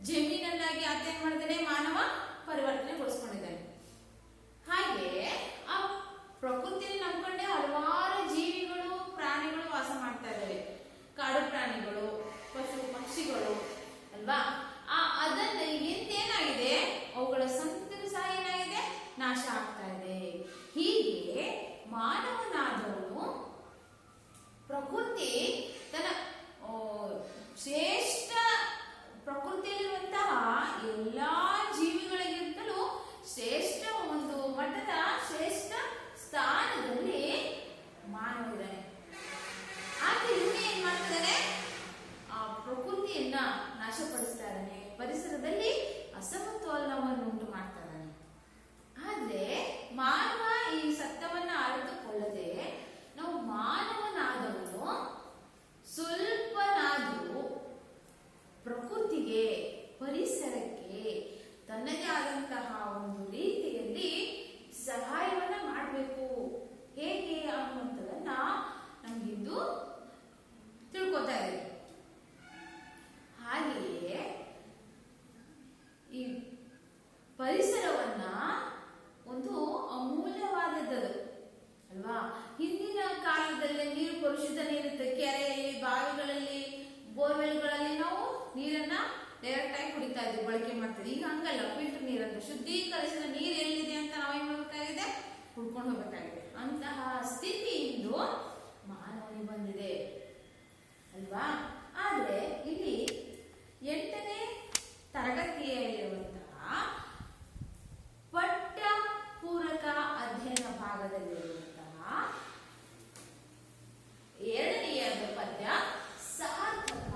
ಜಮೀನನ್ನಾಗಿ ಆತ ಏನ್ ಮಾಡಿದ್ದಾನೆ, ಮಾನವ ಪರಿವರ್ತನೆಗೊಳಿಸ್ಕೊಂಡಿದ್ದಾನೆ. ಹಾಗೆ ಆ ಪ್ರಕೃತಿಯಲ್ಲಿ ನಂಬ್ಕೊಂಡೆ ಹಲವಾರು ಜೀವಿಗಳು ಪ್ರಾಣಿಗಳು ವಾಸ ಮಾಡ್ತಾ ಇದ್ದಾವೆ. ಕಾಡು ಪ್ರಾಣಿಗಳು, ಪಶು ಪಕ್ಷಿಗಳು ಅಲ್ವಾ. ಅದನ್ನ ಏನಾಗಿದೆ, ಅವುಗಳ ಸಂತತಿ ಸಹ ಏನಾಗಿದೆ, ನಾಶ ಆಗ್ತಾ ಇದೆ. ಹೀಗೆ ಮಾನವನಾದವನು ಪ್ರಕೃತಿ ತನ್ನ ಶ್ರೇಷ್ಠ ಪ್ರಕೃತಿಯಲ್ಲಿರುವಂತಹ ಎಲ್ಲಾ ಜೀವಿಗಳಿಗಿಂತಲೂ ಶ್ರೇಷ್ಠ ಒಂದು ಮಟ್ಟದ ಶ್ರೇಷ್ಠ ಸ್ಥಾನದಲ್ಲಿ ಮಾನವ ಇದ್ದಾನೆ. ಆದ್ರೆ ಇವನು ಏನ್ ಮಾಡ್ತಿದ್ದಾನೆ, ಆ ಪ್ರಕೃತಿಯನ್ನ ನಾಶಪಡಿಸ್ತಾ ಇದ್ದಾನೆ, ಪರಿಸರದಲ್ಲಿ ಅಸಮತೋಲನವನ್ನು ಉಂಟು ಮಾಡ್ತಾ ಇದ್ದಾನೆ. ಆದ್ರೆ ಮಾನವ ಈ ಸತ್ಯವನ್ನ ಅರಿತುಕೊಳ್ಳದೆ ನಾವು ಮಾನವನಾದವನು ಸ್ವಲ್ಪನಾದರೂ ಪ್ರಕೃತಿಗೆ, ಪರಿಸರಕ್ಕೆ ತನ್ನದೇ ಆದಂತಹ ಒಂದು ರೀತಿಯಲ್ಲಿ ಸಹಾಯವನ್ನ ಮಾಡಬೇಕು. ಹೇಗೆ ಅನ್ನುವಂಥದನ್ನ ನಮ್ಗಿಂದು ತಿಳ್ಕೊತಾ ಇದ್ದೀವಿ. ಹಾಗೆಯೇ ಈ ಪರಿಸರವನ್ನ ಒಂದು ಅಮೂಲ್ಯವಾದದ್ದು ಅಲ್ವಾ. ಹಿಂದಿನ ಕಾಲದಲ್ಲಿ ನೀರು ಪರಿಶುದ್ಧ ನೀರಿರುತ್ತೆ, ಕೆರೆಯಲ್ಲಿ, ಬಾವಿಗಳಲ್ಲಿ, ಬೋರ್ವೆಲ್ಗಳಲ್ಲಿ ನಾವು ನೀರನ್ನ ಡೈರೆಕ್ಟ್ ಆಗಿ ಕುಡಿತಾ ಇದ್ವಿ, ಬಳಕೆ ಮಾಡ್ತೀವಿ. ಈಗ ಹಂಗಲ್ಲ, ಫಿಲ್ಟರ್ ನೀರಂತ ಶುದ್ಧೀಕರಿಸಿದ ನೀರು ಎಲ್ಲಿದೆ ಅಂತ ನಾವೇನ್ ಮಾಡ್ಬೇಕಾಗಿದೆ, ಹುಡ್ಕೊಂಡು ಹೋಗ್ಬೇಕಾಗಿದೆ. ಅಂತಹ ಸ್ಥಿತಿ ಇಂದು ಮಾನವನಿಗೆ ಬಂದಿದೆ ಅಲ್ವಾ. ಆದ್ರೆ ಇಲ್ಲಿ 8ನೇ ತರಗತಿಯಲ್ಲಿರುವಂತಹ ಪಠ್ಯ ಪೂರಕ ಅಧ್ಯಯನ ಭಾಗದಲ್ಲಿರುವಂತಹ 2ನೇ ಪದ್ಯ ಸಾರ್ಥಕ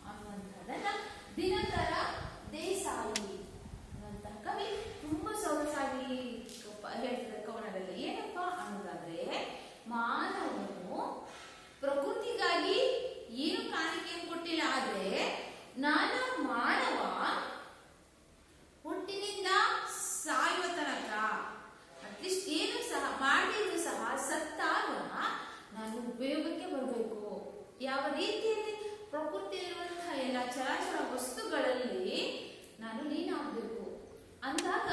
ಅನ್ನುವಂಥದ್ದನ್ನ ದಿನಕರ ದೇಸಾಯಿ ಅನ್ನುವಂತಹ ಕವಿ ತುಂಬಾ ಸೊಗಸಾಗಿ ಹೇಳ್ತಿದ್ದಾರೆ ಕವನದಲ್ಲಿ. ಏನಪ್ಪಾ ಅನ್ನೋದಾದ್ರೆ, ಮಾನವನು ಪ್ರಕೃತಿಗಾಗಿ ಏನು ಕಾಣಿಕೆಯನ್ನು ಕೊಟ್ಟಿಲ್ಲ. ಆದ್ರೆ ನಾನು ಮಾನವ ಹುಟ್ಟಿನಿಂದ ಸಾಯುವ ತನಕ ಅಟ್ಲೀಸ್ಟ್ ಏನು ಸಹ ಮಾಡಿದ್ರು ಸಹ ಸತ್ತಾಗ ನಾನು ಉಪಯೋಗಕ್ಕೆ ಬರಬೇಕು. ಯಾವ ರೀತಿಯಲ್ಲಿ ಪ್ರಕೃತಿಯಲ್ಲಿರುವಂತಹ ಎಲ್ಲ ಚರಾಚರ ವಸ್ತುಗಳಲ್ಲಿ ನಾನು ಲೀನ ಆಗಬೇಕು ಅಂದಾಗ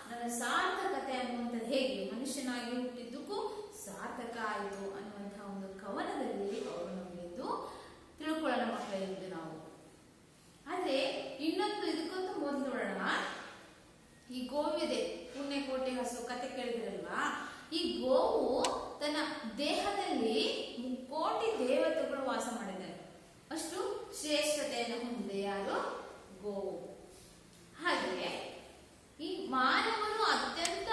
ನನ್ನ ಸಾರ್ಥಕತೆ ಅನ್ನುವಂಥದ್ದು ಹೇಗೆ ಮನುಷ್ಯನಾಗಿ ಹುಟ್ಟಿದ್ದಕ್ಕೂ ಸಾರ್ಥಕ ಆಯಿತು ಅನ್ನುವಂತಹ ಒಂದು ಕವನದಲ್ಲಿ ಅವರು ನಮಗೆಂದು ತಿಳ್ಕೊಳ್ಳೋಣ ಮಕ್ಕಳಿಂದು ನಾವು. ಆದ್ರೆ ಇನ್ನೊಂದು ಇದಕ್ಕೊಂದು ಮೊದಲು ನೋಡೋಣ. ಈ ಗೋವಿದೆ, ಪುಣ್ಯಕೋಟಿ ಹಸು ಕತೆ ಕೇಳಿದ್ರಲ್ವಾ. ಈ ಗೋವು ತನ್ನ ದೇಹದಲ್ಲಿ 3,000,000 ದೇವತೆಗಳು ವಾಸ ಮಾಡಿದ್ದಾರೆ. ಅಷ್ಟು ಶ್ರೇಷ್ಠತೆಯನ್ನು ಹೊಂದಿದೆ ಯಾರು, ಗೋವು. ಹಾಗೆ ಈ ಮಾನವನು ಅತ್ಯಂತ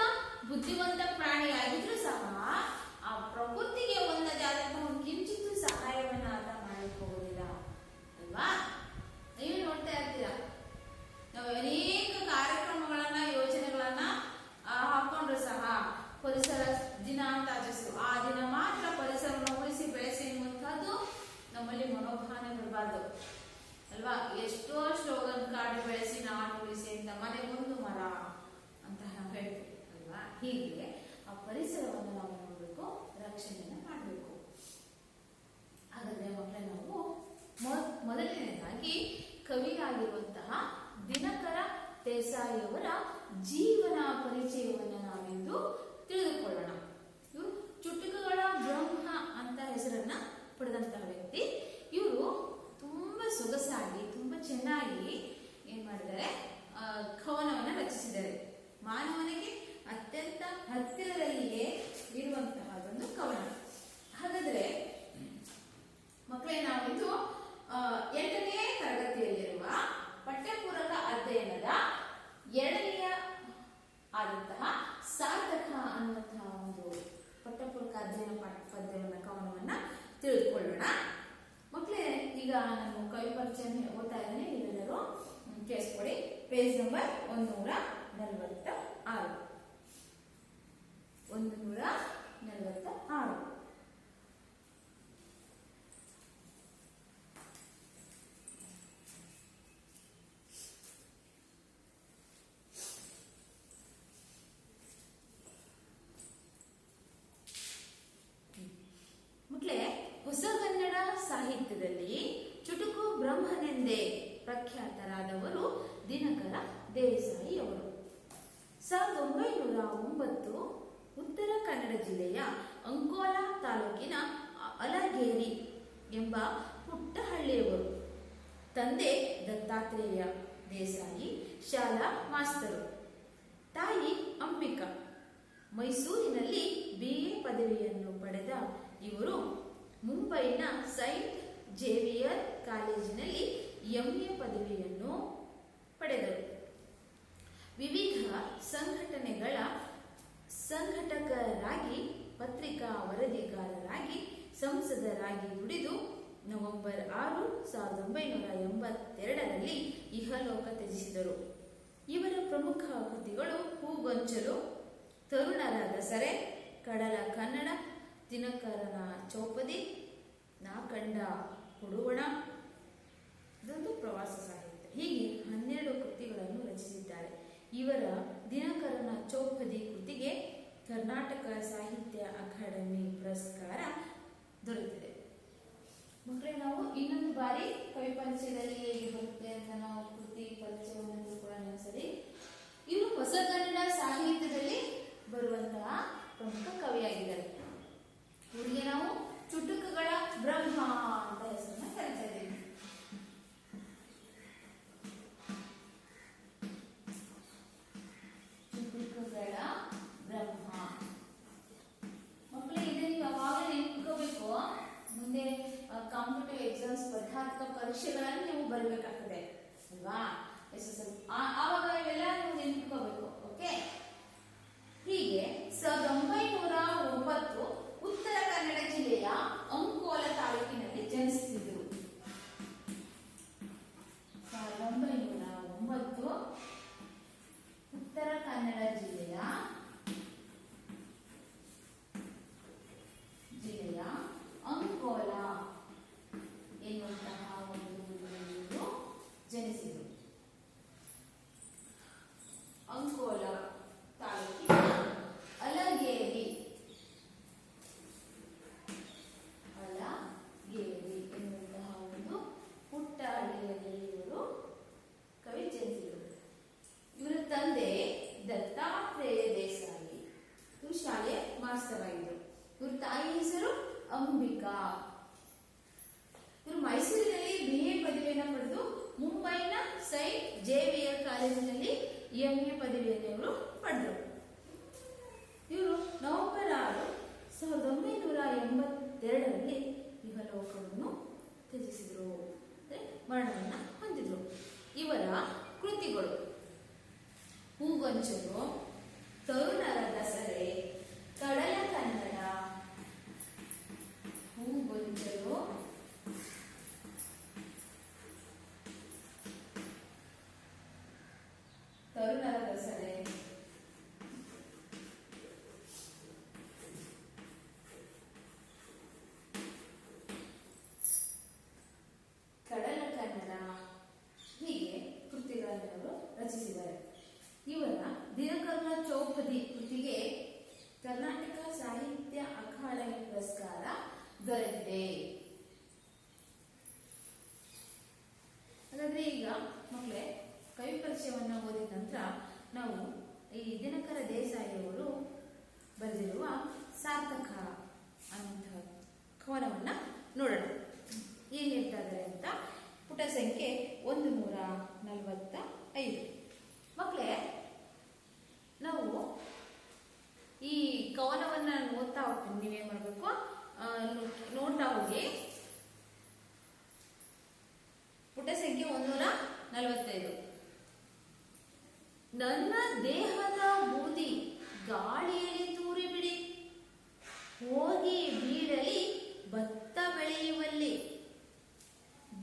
ಬುದ್ಧಿವಂತ ಪ್ರಾಣಿಯಾಗಿದ್ರು ಸಹ ಆ ಪ್ರಕೃತಿಗೆ ಒಂದದೇ ಆದಂತಹ ಒಂದು ಕಿಂಚಿತ್ತು ಸಹಾಯವನ್ನ ಆತ ಮಾಡಲಿಕ್ಕೆ ಹೋಗೋದಿಲ್ಲ ಅಲ್ವಾ. ನೀವು ನೋಡ್ತಾ ಇರ್ತೀರಾ, ನಾವು ಅನೇಕ ಕಾರ್ಯಕ್ರಮಗಳನ್ನ ಯೋಜನೆಗಳನ್ನ ಹಾಕೊಂಡ್ರು ಸಹ ಪರಿಸರ ದಿನ ಅಂತ ಆಚರಿಸ್ತೀವಿ. ಆ ದಿನ ಮಾತ್ರ ಪರಿಸರವನ್ನು ಉಳಿಸಿ ಬೆಳೆಸಿ ಎನ್ನುವಂಥದ್ದು ನಮ್ಮಲ್ಲಿ ಮನೋಭಾವನೆ ಬರಬಾರ್ದು ಅಲ್ವಾ. ಎಷ್ಟೋ ಸ್ಲೋಗನ್ ಕಾಡು ಬೆಳೆಸಿ ನಾನು ಉಳಿಸಿ ಅಂತ, ಮನೆ ಒಂದು ಮರ ಅಂತ ನಾವು ಹೇಳ್ತೀವಿ ಅಲ್ವಾ. ಹೀಗೆ ಆ ಪರಿಸರವನ್ನು ನಾವು ನೋಡಬೇಕು, ರಕ್ಷಣೆಯನ್ನ ಮಾಡಬೇಕು. ಹಾಗಾದ್ರೆ ಮಕ್ಕಳೇ, ನಾವು ಮೊದಲನೇದಾಗಿ ಕವಿಯಾಗಿರುವಂತಹ ದಿನಕರ ದೇಸಾಯಿಯವರ ಜೀವನ ಪರಿಚಯವನ್ನು ನಾವಿಂದು ತಿಳಿದುಕೊಳ್ಳೋಣ. ಇವರು ಚುಟುಕುಗಳ ಬ್ರಹ್ಮ ಅಂತ ಹೆಸರನ್ನ ಪಡೆದಂತಹ ವ್ಯಕ್ತಿ. ಇವರು ತುಂಬಾ ಸೊಗಸಾಗಿ, ತುಂಬಾ ಚೆನ್ನಾಗಿ ಏನ್ ಮಾಡಿದ್ದಾರೆ, ಕವನವನ್ನ ರಚಿಸಿದ್ದಾರೆ. ಮಾನವನಿಗೆ ಅತ್ಯಂತ ಹತ್ತಿರದಲ್ಲಿಯೇ ಇರುವಂತಹ ಒಂದು ಕವನ. ಹಾಗಾದ್ರೆ ಮಕ್ಕಳೇ, ನಾವಿದು 8ನೇ ತರಗತಿಯಲ್ಲಿರುವ ಪಠ್ಯಪೂರಕ ಅಧ್ಯಯನದ 2ನೇ ಆದಂತಹ ಸಾರ್ಥಕ ಅನ್ನುವಂತಹ ಒಂದು ಪಠ್ಯಪೂರಕ ಅಧ್ಯಯನ ಪದ್ಯವನ್ನ ಕವನವನ್ನ ತಿಳಿದುಕೊಳ್ಳೋಣ. ಮಕ್ಕಳೇ, ಈಗ ನಾನು ಕವಿ ಪರಿಚಯ ಓದ್ತಾ ಇದ್ದೇನೆ, ನೀವೆಲ್ಲರೂ ಕೇಳಿಸ್ಕೊಳ್ಳಿ. Page number 146. 146. ಹೊಸಗನ್ನಡ ಸಾಹಿತ್ಯದಲ್ಲಿ ಚುಟುಕು ಬ್ರಹ್ಮನೆಂದೇ ಪ್ರಖ್ಯಾತರಾದವರು ದೇಸಾಯಿ ಅವರು. 1909 ಉತ್ತರ ಕನ್ನಡ ಜಿಲ್ಲೆಯ ಅಂಕೋಲಾ ತಾಲೂಕಿನ ಅಲಗೇರಿ ಎಂಬ ಪುಟ್ಟ ಹಳ್ಳಿಯವರು. ತಂದೆ ದತ್ತಾತ್ರೇಯ ದೇಸಾಯಿ ಶಾಲಾ ಮಾಸ್ತರು. ತಾಯಿ ಅಂಬಿಕಾ. ಮೈಸೂರಿನಲ್ಲಿ BA ಪದವಿಯನ್ನು ಪಡೆದ ಇವರು ಮುಂಬೈನ ಸೈಂಟ್ ಜೇವಿಯರ್ ಕಾಲೇಜಿನಲ್ಲಿ MA ಪದವಿಯನ್ನು ಪಡೆದರು. ವಿವಿಧ ಸಂಘಟನೆಗಳ ಸಂಘಟಕರಾಗಿ, ಪತ್ರಿಕಾ ವರದಿಗಾರರಾಗಿ, ಸಂಸದರಾಗಿ ದುಡಿದು ನವೆಂಬರ್ 6, 1982ರಲ್ಲಿ ಇಹಲೋಕ ತ್ಯಜಿಸಿದರು. ಇವರ ಪ್ರಮುಖ ಕೃತಿಗಳು ಹೂಗೊಂಚಲು, ತರುಣರ ದಸರೆ, ಕಡಲ ಕನ್ನಡ, ದಿನಕರನ ಚೌಪದಿ, ನಾ ಕಂಡ ಕೊಡುವಣ, ಇದೊಂದು ಪ್ರವಾಸ ಸಾಹಿತ್ಯ. ಹೀಗೆ 12 ಕೃತಿಗಳನ್ನು ರಚಿಸಿದ್ದಾರೆ. ಇವರ ದಿನಕರನ ಚೌಪದಿ ಕೃತಿಗೆ ಕರ್ನಾಟಕ ಸಾಹಿತ್ಯ ಅಕಾಡೆಮಿ ಪುರಸ್ಕಾರ ದೊರೆತಿದೆ. ಮಕ್ಕಳೇ, ನಾವು ಇನ್ನೊಂದು ಬಾರಿ ಕವಿ ಪರಿಚಯದಲ್ಲಿ ಹೇಗೆ ಬರುತ್ತೆ ಅಂತ ನಾವು ಕೃತಿ ಪರಿಚಯವನ್ನು ತಿಳ್ಕೊಳ್ಳೋಣ ಸರಿ. ಇವರು ಹೊಸಗನ್ನಡ ಸಾಹಿತ್ಯದಲ್ಲಿ ಬರುವಂತಹ ಪ್ರಮುಖ ಕವಿಯಾಗಿದ್ದಾರೆ. ಇವರಿಗೆ ನಾವು ಚುಟುಕುಗಳ ಬ್ರಹ್ಮ ಅಂತ ಹೆಸರನ್ನ ಕರೀತಾ ಇದ್ದೀವಿ. ಚುಟುಕುಗಳ ಬ್ರಹ್ಮ. ಮಕ್ಕಳೇ, ಇದನ್ನು ಯಾವಾಗ ನೆನ್ಕೋಬೇಕು, ಮುಂದೆ ಕಾಂಪಿಟೇಟಿವ್ ಎಕ್ಸಾಮ್ ಸ್ಪರ್ಧಾತ್ಮಕ ಪರೀಕ್ಷೆಗಳನ್ನು ನೀವು ಬರಬೇಕಾಗ್ತದೆ ಅಲ್ವಾ? ಆವಾಗ ಇವೆಲ್ಲ ನೀವು ನೆನ್ಕೋಬೇಕು. ಓಕೆ. ಹೀಗೆ 1909 ಉತ್ತರ ಕನ್ನಡ ಜಿಲ್ಲೆಯ ಅಂಕೋಲಾ ತಾಲೂಕಿನಲ್ಲಿ ಜನಿಸುತ್ತಿದ್ದರು. 1909 ಉತ್ತರ ಕನ್ನಡ ಜಿಲ್ಲೆಯ ಅಂಕೋಲಾ ಎನ್ನುವಂತಹ ಒಂದು ಊರಿನಲ್ಲಿ ಜನಿಸಿದರು. ಅಂಕೋಲಾ ತಾಲೂಕಿನ ಅಲಗೇರಿ ಎನ್ನುವಂತಹ ಒಂದು ಪುಟ್ಟ ಹಳ್ಳಿಯಲ್ಲಿ ಇವರು ಕವಿ ಜನಿಸಿದರು. ಇವರ ತಂದೆ ದತ್ತಾತ್ರೇಯ ದೇಸಾಯಿ, ಇವರು ಶಾಲೆಯ ಮಾಸ್ತರ್ ಆಗಿದ್ದರು. ಇವ್ರ ತಾಯಿ ಹೆಸರು ಅಂಬಿಕಾ. ಇವರು ಮೈಸೂರಿನಲ್ಲಿ BA ಪದವಿಯನ್ನು ಪಡೆದು ಮುಂಬೈನ ಸೈಂಟ್ ಜೇವಿಯರ್ ಕಾಲೇಜಿನಲ್ಲಿ MA ಪದವಿಯನ್ನು ಇವರು ಪಡೆದರು. ಇವರು ನವೆಂಬರ್ 6, 1982ರಲ್ಲಿ ಇಹಲೋಕವನ್ನು ತ್ಯಜಿಸಿದರು, ಮರಣವನ್ನು ಹೊಂದಿದರು. ಇವರ ಕೃತಿಗಳು ಹೂಗೊಂಚಲು, ತರುಣರ ದಸರೆ, ಕಡಲ ಕನ್ನಡ, ಹೂಗೊಂಚಲು, ತರುಣರ ದಸರೆ, ಕಡಲ ಕನ್ನಡ, ಹೀಗೆ ಕೃತಿಗಳನ್ನು ಅವರು ರಚಿಸಿದ್ದಾರೆ. ಇವರ ದಿನಕರನ ಚೌಪದಿ ಕೃತಿಗೆ ಕರ್ನಾಟಕ ಸಾಹಿತ್ಯ ಅಕಾಡೆಮಿ ಪುರಸ್ಕಾರ ದೊರೆತಿದೆ. ಹಾಗಾದ್ರೆ ಈಗ ಮಕ್ಕಳೇ, ಕವಿ ಪರಿಚಯವನ್ನು ಓದಿದ ನಂತರ ನಾವು ಈ ದಿನಕರ ದೇಸಾಯಿಯವರು ಬರೆದಿರುವ ಸಾರ್ಥಕ ಅನ್ನುವಂತಹ ಕವನವನ್ನ ನೋಡೋಣ. ಏನ್ ಹೇಳ್ತಾ ಇದ್ದಾರೆ ಅಂತ. ಪುಟ ಸಂಖ್ಯೆ 145. ಮಕ್ಕಳೇ, ನಾವು ಈ ಕವನವನ್ನ ಓದ್ತಾ ಹೋಗ್ತೀನಿ. ನೀವೇನ್ ಮಾಡ್ಬೇಕು, ನೋಡ್ತಾ ಹೋಗಿ. ಪುಟ ಸಂಖ್ಯೆ 145. ನನ್ನ ದೇಹದ ಬೂದಿ ಗಾಳಿಯಲ್ಲಿ ತೂರಿ ಬಿಡಿ, ಹೋಗಿ ಬೀಳಲಿ ಭತ್ತ ಬೆಳೆಯುವಲ್ಲಿ,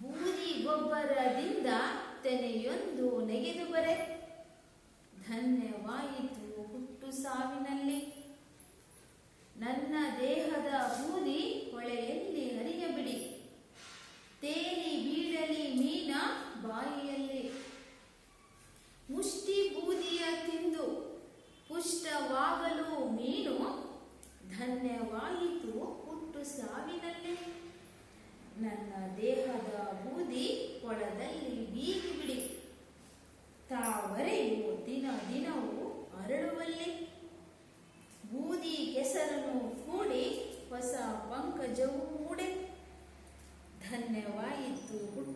ಬೂದಿ ಗೊಬ್ಬರದಿಂದ ತೆನೆಯೊಂದು ನೆಗೆದು ಬರೆ, ಧನ್ಯವಾಯಿತು ಹುಟ್ಟು ಸಾವಿನಲ್ಲಿ, ನನ್ನ ದೇಹದ ಬೂದಿ ಹೊಳೆಯಲ್ಲಿ ಹರಿಯಬಿಡಿ, ತೇಲಿ ಬೀಳಲಿ ಮೀನ ಬಾಯಿಯಲ್ಲಿ, ಮುಷ್ಟಿ ಬೂದಿಯ ತಿಂದು ಪುಷ್ಟವಾಗಲು ಮೀನು, ಧನ್ಯವಾಯಿತು ಹುಟ್ಟು ಸಾವಿನಲ್ಲಿ, ನನ್ನ ದೇಹದ ಬೂದಿ ಕೊಳದಲ್ಲಿ ಬೀಗಿ ಬಿಡಿ, ತಾವರೆ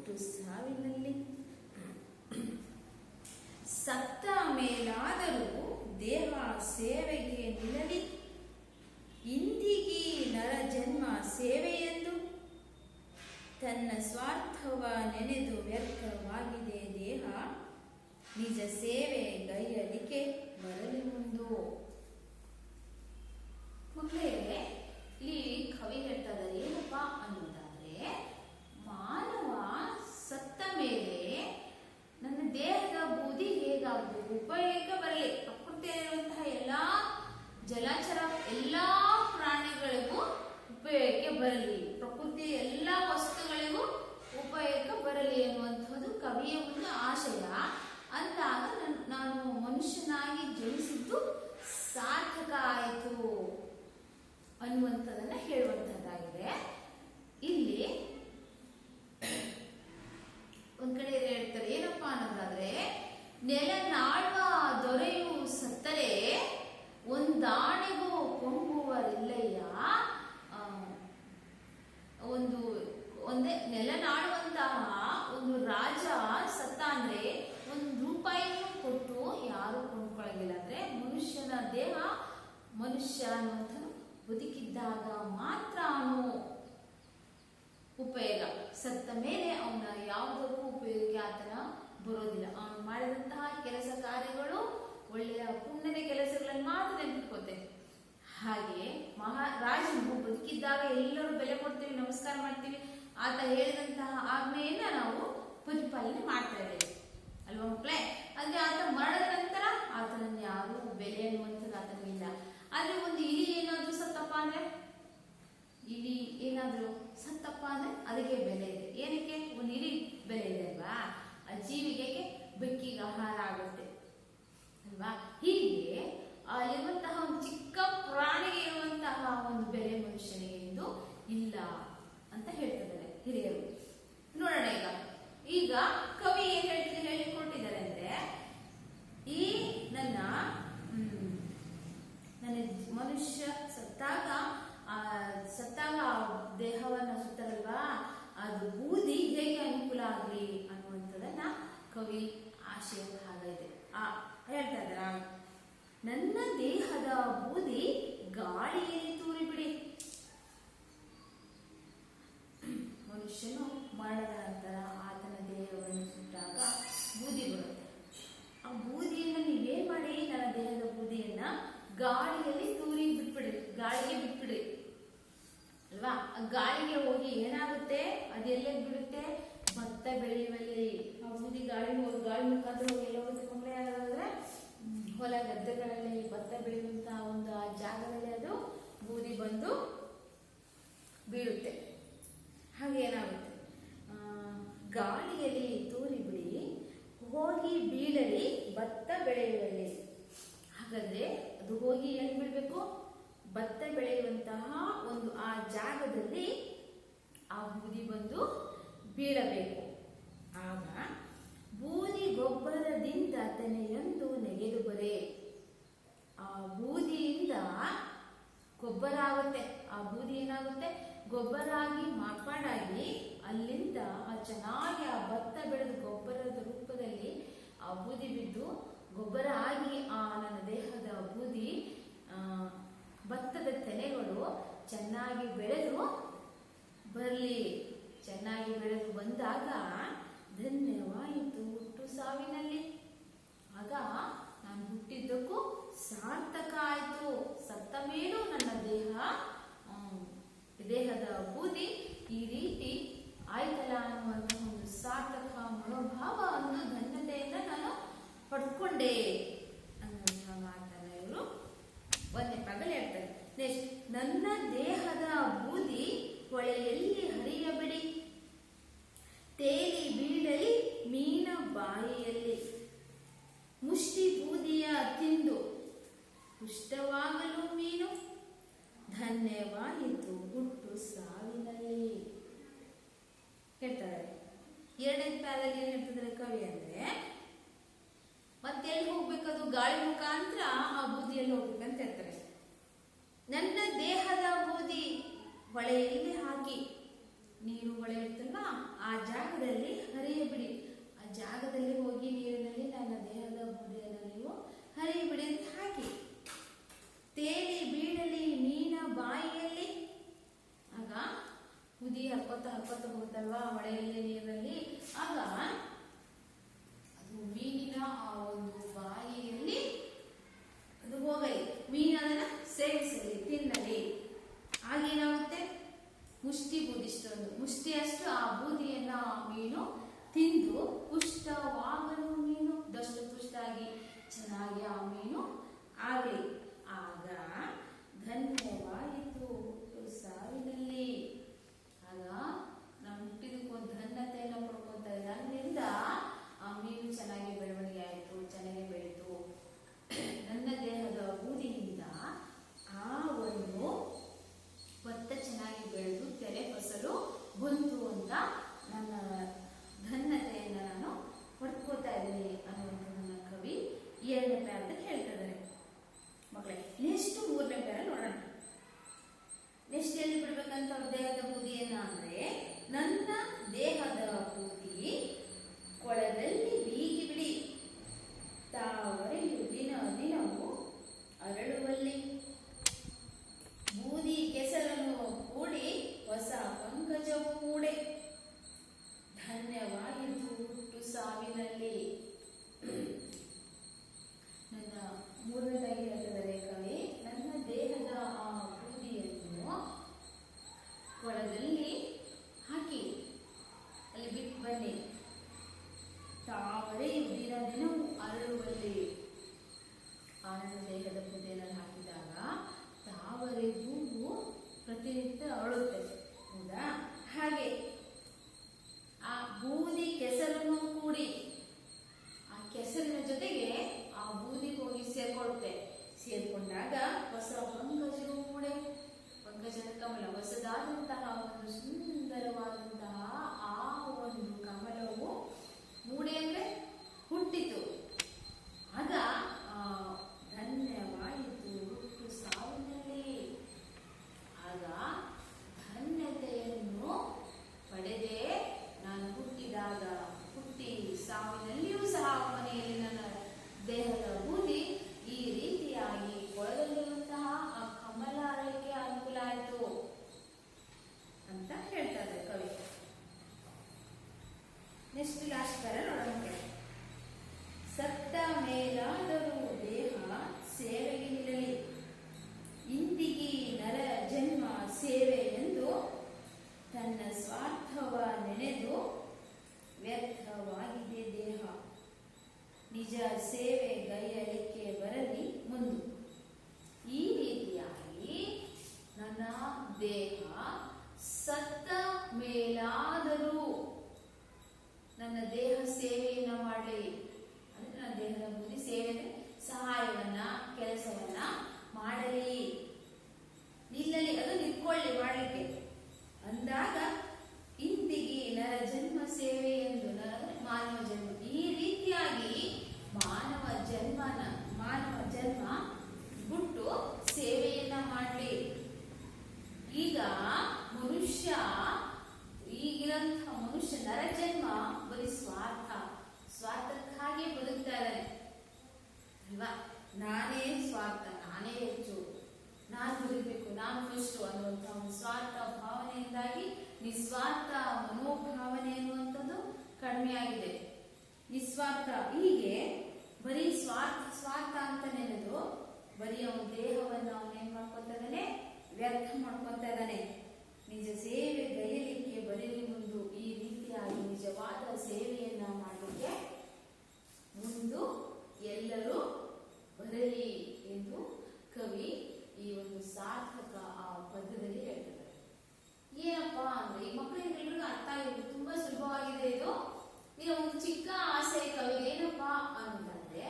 ಹುಟ್ಟು ಸಾವಿನಲ್ಲಿ. ಸತ್ತ ಮೇಲಾದರೂ ದೇಹ ಸೇವೆಗೆ ನಿಲ್ಲಲಿ, ಇಂದಿಗೀ ನರ ಜನ್ಮ ಸೇವೆಯೆಂದು ತನ್ನ ಸ್ವಾರ್ಥವ ನೆನೆದು ವ್ಯರ್ಥವಾಗಿದೆ ದೇಹ, ನಿಜ ಸೇವೆ ಗೈಯಲಿಕೆ ಬರಲಿ ಮುಂದು. ಮಕ್ಕಳೇ, ಇಲ್ಲಿ ಕವಿ ಹೇಳ್ತಾ ಇದ್ದಾರೆ ಏನಪ್ಪಾ ಅನ್ನೋದಾದ್ರೆ, ಮಾನವ ಸತ್ತ ಮೇಲೆ ನನ್ನ ದೇಹದ ಬೂದಿ ಹೇಗಾಗಬೇಕು, ಉಪಯೋಗ ಬರಲಿ. ಪ್ರಕೃತಿಯಲ್ಲಿರುವಂತಹ ಎಲ್ಲಾ ಜಲಚರ ಎಲ್ಲಾ ಪ್ರಾಣಿಗಳಿಗೂ ಉಪಯೋಗಕ್ಕೆ ಬರಲಿ, ಪ್ರಕೃತಿಯ ಎಲ್ಲಾ ವಸ್ತುಗಳಿಗೂ ಉಪಯೋಗ ಬರಲಿ ಎನ್ನುವಂಥದ್ದು ಕವಿಯ ಒಂದು ಆಶಯ. ಅಂದಾಗ ನಾನು ಮನುಷ್ಯನಾಗಿ ಜನಿಸಿದ್ದು ಸಾರ್ಥಕ ಆಯಿತು ಅನ್ನುವಂಥದ್ದನ್ನ ಹೇಳುವಂಥದ್ದಾಗಿದೆ. ಇಲ್ಲಿ ಒಂದ್ ಕಡೆ ಹೇಳ್ತಾರೆ ಏನಪ್ಪಾ ಅನ್ನೋದಾದ್ರೆ, ನೆಲ ನಾಳುವ ದೊರೆಯು ಸತ್ತರೆ ಒಂದಾಣೆಗೂ ಕೊಂಬುವರಿಲ್ಲಯ್ಯ. ಒಂದೇ ನೆಲ ನಾಳುವಂತಹ ಒಂದು ರಾಜ ಸತ್ತ ಅಂದ್ರೆ ₹1 ಕೊಟ್ಟು ಯಾರು ಕೊಂಡ್ಕೊಳ್ಳೋದಿಲ್ಲ. ಅಂದ್ರೆ ಮನುಷ್ಯನ ದೇಹ, ಮನುಷ್ಯ ಅನ್ನುವಂಥ ಬದುಕಿದ್ದಾಗ ಮಾತ್ರ ಅವನು ಉಪಯೋಗ, ಸತ್ತ ಮೇಲೆ ಅವನ ಯಾವುದಕ್ಕೂ ಉಪಯೋಗ ಆತನ ಬರೋದಿಲ್ಲ. ಅವನು ಮಾಡಿದಂತಹ ಕೆಲಸ ಕಾರ್ಯಗಳು ಒಳ್ಳೆಯ ಪುಣ್ಯದ ಕೆಲಸಗಳನ್ನು ಮಾತ್ರ ನೆನಪಿಟ್ಕೋತೆ. ಹಾಗೆ ಮಹಾರಾಜನು ಬದುಕಿದ್ದಾಗ ಎಲ್ಲರೂ ಬೆಲೆ ಕೊಡ್ತೀವಿ, ನಮಸ್ಕಾರ ಮಾಡ್ತೀವಿ. ಆತ ಹೇಳಿದಂತಹ ಆಜ್ಞೆಯನ್ನ ನಾವು ಪರಿಪಾಲನೆ ಮಾಡ್ತಾ ಇದ್ದೇವೆ ಅಲ್ವಾ ಮಕ್ಕಳೇ? ಅಂದ್ರೆ ಆತ ಮರಣದ ನಂತರ ಆತನನ್ನು ಯಾರು ಬೆಲೆ ಅನ್ನುವಂಥದ್ದು ಆತನಿಲ್ಲ. ಆದ್ರೆ ಒಂದು ಇಲಿ ಏನಾದ್ರೂ ಸತ್ತಪ್ಪ ಅಂದ್ರೆ, ಇಲಿ ಏನಾದ್ರೂ ಸತ್ತಪ್ಪ ಅಂದ್ರೆ ಅದಕ್ಕೆ ಬೆಲೆ ಇದೆ. ಏನಕ್ಕೆ? ಒಂದು ಇಲಿ ಬೆಲೆ ಇದೆ ಅಲ್ವಾ? ಆ ಜೀವಿಗೆ ಬೆಕ್ಕಿಗೆ ಆಹಾರ ಆಗುತ್ತೆ ಅಲ್ವಾ? ಹೀಗೆ ಇರುವಂತಹ ಒಂದು ಚಿಕ್ಕ ಪ್ರಾಣಿಗೆ ಇರುವಂತಹ ಒಂದು ಬೆಲೆ ಮನುಷ್ಯನಿಗೆ ಎಂದು ಇಲ್ಲ ಅಂತ ಹೇಳ್ತಿದ್ದಾರೆ ಹಿರಿಯರು. ನೋಡೋಣ ಈಗ ಕವಿ ಏನ್ ಹೇಳಿಕೊಟ್ಟಿದ್ದಾರೆ ಅಂದ್ರೆ, ಈ ನನ್ನ ಮನುಷ್ಯ ಸತ್ತಾಗ ದೇಹವನ್ನ ಸುತ್ತಲ್ವಾ, ಅದು ಬೂದಿ ಹೇಗೆ ಅನುಕೂಲ ಆಗ್ಲಿ ಅನ್ನುವಂಥದ್ದನ್ನ ಕವಿ ಆಶಯ ಭಾಗ ಇದೆ. ಹೇಳ್ತಾ ಇದ್ದಾರ, ನನ್ನ ದೇಹದ ಬೂದಿ ಗಾಳಿಯಲ್ಲಿ ತೂರಿ ಬಿಡಿ. ಮನುಷ್ಯನು ಮರಣದ ನಂತರ ಆತನ ದೇಹವನ್ನು ಸುಟ್ಟಾಗ ಬೂದಿ ಬರುತ್ತೆ. ಆ ಬೂದಿಯನ್ನು ನೀವೇನ್ ಮಾಡಿ, ನನ್ನ ದೇಹದ ಬೂದಿಯನ್ನ ಗಾಳಿಯಲ್ಲಿ ತೂರಿ ಬಿಟ್ಬಿಡಿ, ಗಾಳಿಗೆ ಬಿಟ್ಬಿಡಿ ಅಲ್ವಾ? ಆ ಗಾಳಿಗೆ ಹೋಗಿ ಏನಾಗುತ್ತೆ, ಅದೆಲ್ಲ ಬಿಡುತ್ತೆ, ಭತ್ತ ಬೆಳೆಯುವಲ್ಲಿ ಆ ಬೂದಿ ಗಾಳಿ ಮುಖಾಂತರ ಹೋಗಿ ಎಲ್ಲ ಹೋಗುತ್ತೆ. ಹೊಲ ಗದ್ದೆಗಳಲ್ಲಿ ಭತ್ತ ಬೆಳೆಯುವಂತಹ ಒಂದು ಆ ಜಾಗದಲ್ಲಿ ಅದು ಬೂದಿ ಬಂದು ಬೀಳುತ್ತೆ. ಹಾಗೆ ಏನಾಗುತ್ತೆ, ಗಾಳಿಯಲ್ಲಿ ತೂರಿ ಬಿಡಿ, ಹೋಗಿ ಬೀಳಲಿ ಭತ್ತ ಬೆಳೆಯುವಲ್ಲಿ. ಹಾಗಾದ್ರೆ ಅದು ಹೋಗಿ ಎಲ್ಲಿ ಬೀಳ್ಬೇಕು? ಭತ್ತ ಬೆಳೆಯುವಂತಹ ಒಂದು ಆ ಜಾಗದಲ್ಲಿ ಆ ಬೂದಿ ಬಂದು ಬೀಳಬೇಕು. ಆಗ ಬೂದಿ ಗೊಬ್ಬರದಿಂದ ತೆನೆಯೊಂದು ನೆಗೆದು ಬರೆ. ಆ ಬೂದಿಯಿಂದ ಗೊಬ್ಬರ ಆಗುತ್ತೆ. ಆ ಬೂದಿ ಏನಾಗುತ್ತೆ, ಗೊಬ್ಬರ ಆಗಿ ಮಾರ್ಪಾಡಾಗಿ ಅಲ್ಲಿಂದ ಚೆನ್ನಾಗಿ ಆ ಭತ್ತ ಬೆಳೆದು ಗೊಬ್ಬರದ ರೂಪದಲ್ಲಿ ಆ ಬೂದಿ ಬಿದ್ದು ಗೊಬ್ಬರ ಆಗಿ ಆ ನನ್ನ ದೇಹದ ಬೂದಿ ಭತ್ತದ ತೆನೆಗಳು ಚೆನ್ನಾಗಿ ಬೆಳೆದು ಬರಲಿ. ಚೆನ್ನಾಗಿ ಬೆಳೆದು ಬಂದಾಗ ಧನ್ಯವಾಯಿತು ಹುಟ್ಟು ಸಾವಿನಲ್ಲಿ. ಆಗ ನಾನು ಹುಟ್ಟಿದ್ದಕ್ಕೂ ಸಾರ್ಥಕ ಆಯಿತು. ಸತ್ತ ಮೇಲೂ ನನ್ನ ದೇಹದ ಬೂದಿ ಈ ರೀತಿ ಆಯ್ತಲ್ಲ ಅನ್ನುವಂಥ ಒಂದು ಸಾರ್ಥಕ ಮನೋಭಾವ, ಒಂದು ಧನ್ಯತೆಯಿಂದ ನಾನು ಪಡ್ಕೊಂಡೆ ಅನ್ನುವಂಥ ಮಾತನ್ನ ಇವರು ಒಂದೇ ಪಗಲು ಹೇಳ್ತಾರೆ. ನೆಕ್ಸ್ಟ್, ನನ್ನ ದೇಹದ ಬೂದಿ ಹೊಳೆಯಲ್ಲಿ ಹರಿಯಬಿಡಿ, ತೇಲಿ ಬೀಳಲಿ ಮೀನ ಬಾಯಿಯಲ್ಲಿ, ಮುಷ್ಟಿ ಬೂದಿಯ ತಿಂದು ಪುಷ್ಟವಾಗಲು ಮೀನು, ಧನ್ಯವಾಯಿತು ಹುಟ್ಟು ಸಾವಿನಲ್ಲಿ ಹೇಳ್ತಾರೆ. ಎರಡನೇ ಪ್ಯಾರಲ್ಲಿ ಏನ್ ಹೇಳ್ತಿದ್ರೆ ಕವಿ ಅಂದ್ರೆ, ಮತ್ತೆಲ್ಲಿ ಹೋಗ್ಬೇಕದು? ಗಾಳಿ ಮುಖಾಂತರ ಆ ಬೂದಿಯಲ್ಲಿ ಹೋಗ್ಬೇಕಂತ ಹೇಳ್ತಾರೆ. ನನ್ನ ದೇಹದ ಬೂದಿ ಹೊಳೆಯಲ್ಲಿ ಹಾಕಿ, ನೀರು ಹೊಳೆ ಇರ್ತಲ್ವಾ ಆ ಜಾಗದಲ್ಲಿ ಹರಿಯಬಿಡಿ. ಆ ಜಾಗದಲ್ಲಿ ಹೋಗಿ ನೀರಿನಲ್ಲಿ ನನ್ನ ದೇಹದ ಬೂದಿಯನ್ನು ನೀವು ಹರಿಯಬಿಡಿ ಅಂತ ಹಾಕಿ. ತೇಲಿ ಬೀಳಲಿ ಮೀನ ಬಾಯಿಯಲ್ಲಿ. ಆಗ ಬೂದಿ ಹರ್ಕೊತ ಹೋಗುತ್ತಲ್ವಾ ಹೊಳೆಯಲ್ಲಿ ನೀರಿನಲ್ಲಿ. ಆಗ ಅದು ಮೀನಿನ ಆ ಒಂದು ಬಾಯಿಯಲ್ಲಿ ಅದು ಹೋಗಲಿ, ಮೀನು ಅದನ್ನ ಸೇವಿಸಲಿ, ತಿನ್ನಲಿ. ಆಗೇನಾಗುತ್ತೆ, ಮುಷ್ಟಿ ಬೂದಿಷ್ಟೊಂದು ಮುಷ್ಟಿಯಷ್ಟು ಆ ಬೂದಿಯನ್ನ ಆ ಮೀನು ತಿಂದು ಪುಷ್ಟವಾಗಲು ಮೀನು ದಷ್ಟು ಪುಷ್ಟಾಗಿ ಚೆನ್ನಾಗಿ ಆ ಮೀನು ಆಗಲಿ. ಆಗ ಧನ್ಯವಾಯಿತು ಸಾವಿನಲ್ಲಿ. ಆಗ ನಾವು ಹುಟ್ಟಿದಕ್ಕೊಂದು ಧನ್ಯತೆಯನ್ನು ಪಡ್ಕೊತಾ ಇದ್ರಿಂದ ಆ ಮೀನು ಚೆನ್ನಾಗಿ ಬೆಳವಣಿಗೆ ಆಯಿತು, ಚೆನ್ನಾಗಿ ಬೆಳೀತು. ನನ್ನ ದೇಹದ ಬೂದಿಯಿಂದ ಆ ಒಂದು ಭತ್ತ ಚೆನ್ನಾಗಿ ಬೆಳೆದು ತೆರೆ ಫಸಲು ಬಂತು ಅಂತ ನನ್ನ ಧನ್ಯತೆಯನ್ನು ನಾನು ಪಡ್ಕೋತಾ ಇದ್ದೀನಿ ಅನ್ನುವಂಥ ನನ್ನ ಕವಿ 2ನೇ ಪ್ಯಾರದಲ್ಲಿ ಹೇಳ್ತಾ ಇದ್ದಾರೆ. ಮಕ್ಕಳೇ, ನೆಕ್ಸ್ಟ್ 3ನೇ ಪ್ಯಾರ ನೋಡೋಣ. ನೆಕ್ಸ್ಟ್ ಎಲ್ಲಿ ಬಿಡ್ಬೇಕಂತ ಅವ್ರ ದೇಹದ ಬೂದಿಯನ್ನ ಅಂದ್ರೆ, ನನ್ನ ದೇಹದ ಬೂದಿ ಕೊಳದಲ್ಲಿ ಬೀಗಿ ಬಿಡಿ, ತಾವರೆಯು ದಿನ ದಿನವೂ ಅರಳುವಲ್ಲಿ, ಬೂದಿ ಕೆಸರನ್ನು ಕೂಡಿ ಹೊಸ ಪಂಕಜವು ಮೂಡೆ, ಧನ್ಯವಾಯಿತು ಹುಟ್ಟು ಸಾವಿನಲ್ಲಿ. ನನ್ನ 3ನೇದಾಗಿ ಹೇಳ್ತಿದ್ದಾರೆ ಕವಿ, ನನ್ನ ದೇಹದ ಆ ಬೂದಿಯನ್ನು ಕೊಳದಲ್ಲಿ ಹಾಕಿ ಅಲ್ಲಿ ಬಿಟ್ಟು ಬನ್ನಿ, ತಾವರೆಯು ದಿನ ದಿನವೂ ಅರಳುವಲ್ಲಿ. ಆ ನನ್ನ ದೇಹದ ಬೂದಿಯನ್ನು ಹಾಕಿದಾಗ ತಾವರೆ ಹೂವು ಪ್ರತಿನಿತ್ಯ ಅರಳುತ್ತೆ, ಹೌದಾ? ಹಾಗೆ ಆ ಬೂದಿ ಕೆಸರನ್ನು ಕೂಡಿ, ಆ ಕೆಸರಿನ ಜೊತೆಗೆ ಆ ಬೂದಿ ಹೋಗಿ ಸೇರ್ಕೊಳ್ಳುತ್ತೆ. ಸೇರ್ಕೊಂಡಾಗ ಹೊಸ ಪಂಕಜವು ಮೂಡೆ, ಪಂಕಜದ ಕಮಲ, ಹೊಸದಾದಂತಹ ಒಂದು ಸುಂದರವಾದಂತಹ ಆ ಒಂದು ಕಮಲವು ಮೂಡೆ ಅಂದ್ರೆ ಹುಟ್ಟಿತು. ಆಗ ಧನ್ಯವಾಯಿತು ಹುಟ್ಟು ಸಾವಿನಲ್ಲಿ. ಆಗ ಧನ್ಯತೆಯನ್ನು ಪಡೆದೆ ನಾನು ಹುಟ್ಟಿದಾಗ, ಹುಟ್ಟಿ ಸಾವಿನಲ್ಲಿಯೂ ಸಹ ಮನೆಯಲ್ಲಿ ನನ್ನ ದೇಹದ ಬೂದಿ ಈ ರೀತಿಯಾಗಿ ಕೊಳದಲ್ಲಿರುವಂತಹ ಆ ಕಮಲ ಅರಳಿಕೆ ಅನುಕೂಲ ಆಯಿತು ಅಂತ ಹೇಳ್ತಾರೆ ಕವಿ. ನೆಕ್ಸ್ಟ್ ಲಾಸ್ಟ್ ಪ್ಯಾರ ನೋಡೋಣ. ಸತ್ತ ಮೇಲಾದರೂ ದೇಹ ಸೇವೆಗೆ ನಿಲ್ಲಲಿ, ಇಂದಿಗೆ ನರ ಜನ್ಮ ಸೇವೆ ಎಂದು ತನ್ನ ಸ್ವಾರ್ಥವ ನೆನೆದು ವ್ಯರ್ಥವಾಗಿದೆ ದೇಹ, ನಿಜ ಸೇವೆ ಗೈಯಲಿಕ್ಕೆ ಬರಲಿ ಮುಂದು. ಈ ರೀತಿಯಾಗಿ ನನ್ನ ದೇಹ ಸತ್ತ ಮೇಲಾದರೂ ನನ್ನ ದೇಹ ಸೇವೆಯನ್ನ ಮಾಡಲಿ. ಅಂದ್ರೆ ನನ್ನ ದೇಹದ ಬೂದಿ ಸೇವೆ ಸಹಾಯವನ್ನ ಕೆಲಸವನ್ನ ಮಾಡಲಿ, ನಿಲ್ಲಲಿ, ಅದು ನಿಂತ್ಕೊಳ್ಳಿ ಮಾಡಲಿಕ್ಕೆ ಅಂದಾಗ ಇಂದಿಗೆ ನರ ಜನ್ಮ ಸೇವೆ ಎಂದು, ಮಾನವ ಜನ್ಮ, ಈ ರೀತಿಯಾಗಿ ಮಾನವ ಜನ್ಮ ಬಿಟ್ಟು ಸೇವೆಯನ್ನ ಮಾಡಲಿ. ಈಗ ಈಗಿರಂತಹ ಮನುಷ್ಯ ನರಜನ್ಮ ಬರೀ ಸ್ವಾರ್ಥಕ್ಕಾಗಿ ಬದುಕ್ತಾ ಇದ್ದಾನೆ ಅಲ್ವಾ? ನಾನೇ ಸ್ವಾರ್ಥ, ನಾನೇ ಹೆಚ್ಚು, ನಾನು ಬದುಕಬೇಕು, ನಾನು ಫಸ್ಟ್ ಅನ್ನುವಂತಹ ಒಂದು ಸ್ವಾರ್ಥ ಭಾವನೆಯಿಂದಾಗಿ ನಿಸ್ವಾರ್ಥ ಮನೋಭಾವನೆ ಅನ್ನುವಂಥದ್ದು ಕಡಿಮೆ ಆಗಿದೆ. ನಿಸ್ವಾರ್ಥ, ಹೀಗೆ ಬರೀ ಸ್ವಾರ್ಥ ಅಂತ ನೆನೆದು ಬರೀ ಅವನ ದೇಹವನ್ನು ಅವನೇನ್ ಮಾಡ್ಕೊತಾ ಇದ್ದಾನೆ, ವ್ಯರ್ಥ ಮಾಡ್ಕೊತಾ ಇದ್ದಾನೆ. ನಿಜ ಸೇವೆ ಗೈಯಲಿಕ್ಕೆ ಬರಲಿ ಮುಂದು, ಈ ರೀತಿಯಾಗಿ ನಿಜವಾದ ಸೇವೆಯನ್ನ ಮಾಡಲಿಕ್ಕೆ ಮುಂದು ಎಲ್ಲರೂ ಬರಲಿ ಎಂದು ಕವಿ ಈ ಒಂದು ಸಾರ್ಥಕ ಆ ಪದ್ಯದಲ್ಲಿ ಹೇಳ್ತಾರೆ. ಏನಪ್ಪಾ ಅಂದ್ರೆ ಈ ಮಕ್ಕಳಿಗೆಲ್ಲರಿಗೂ ಅರ್ಥ ಆಗಿದೆ, ತುಂಬಾ ಸುಲಭವಾಗಿದೆ ಇದು. ಈಗ ಒಂದು ಚಿಕ್ಕ ಆಸೆ ಕವಿಗೆ ಏನಪ್ಪಾ ಅಂತಂದ್ರೆ,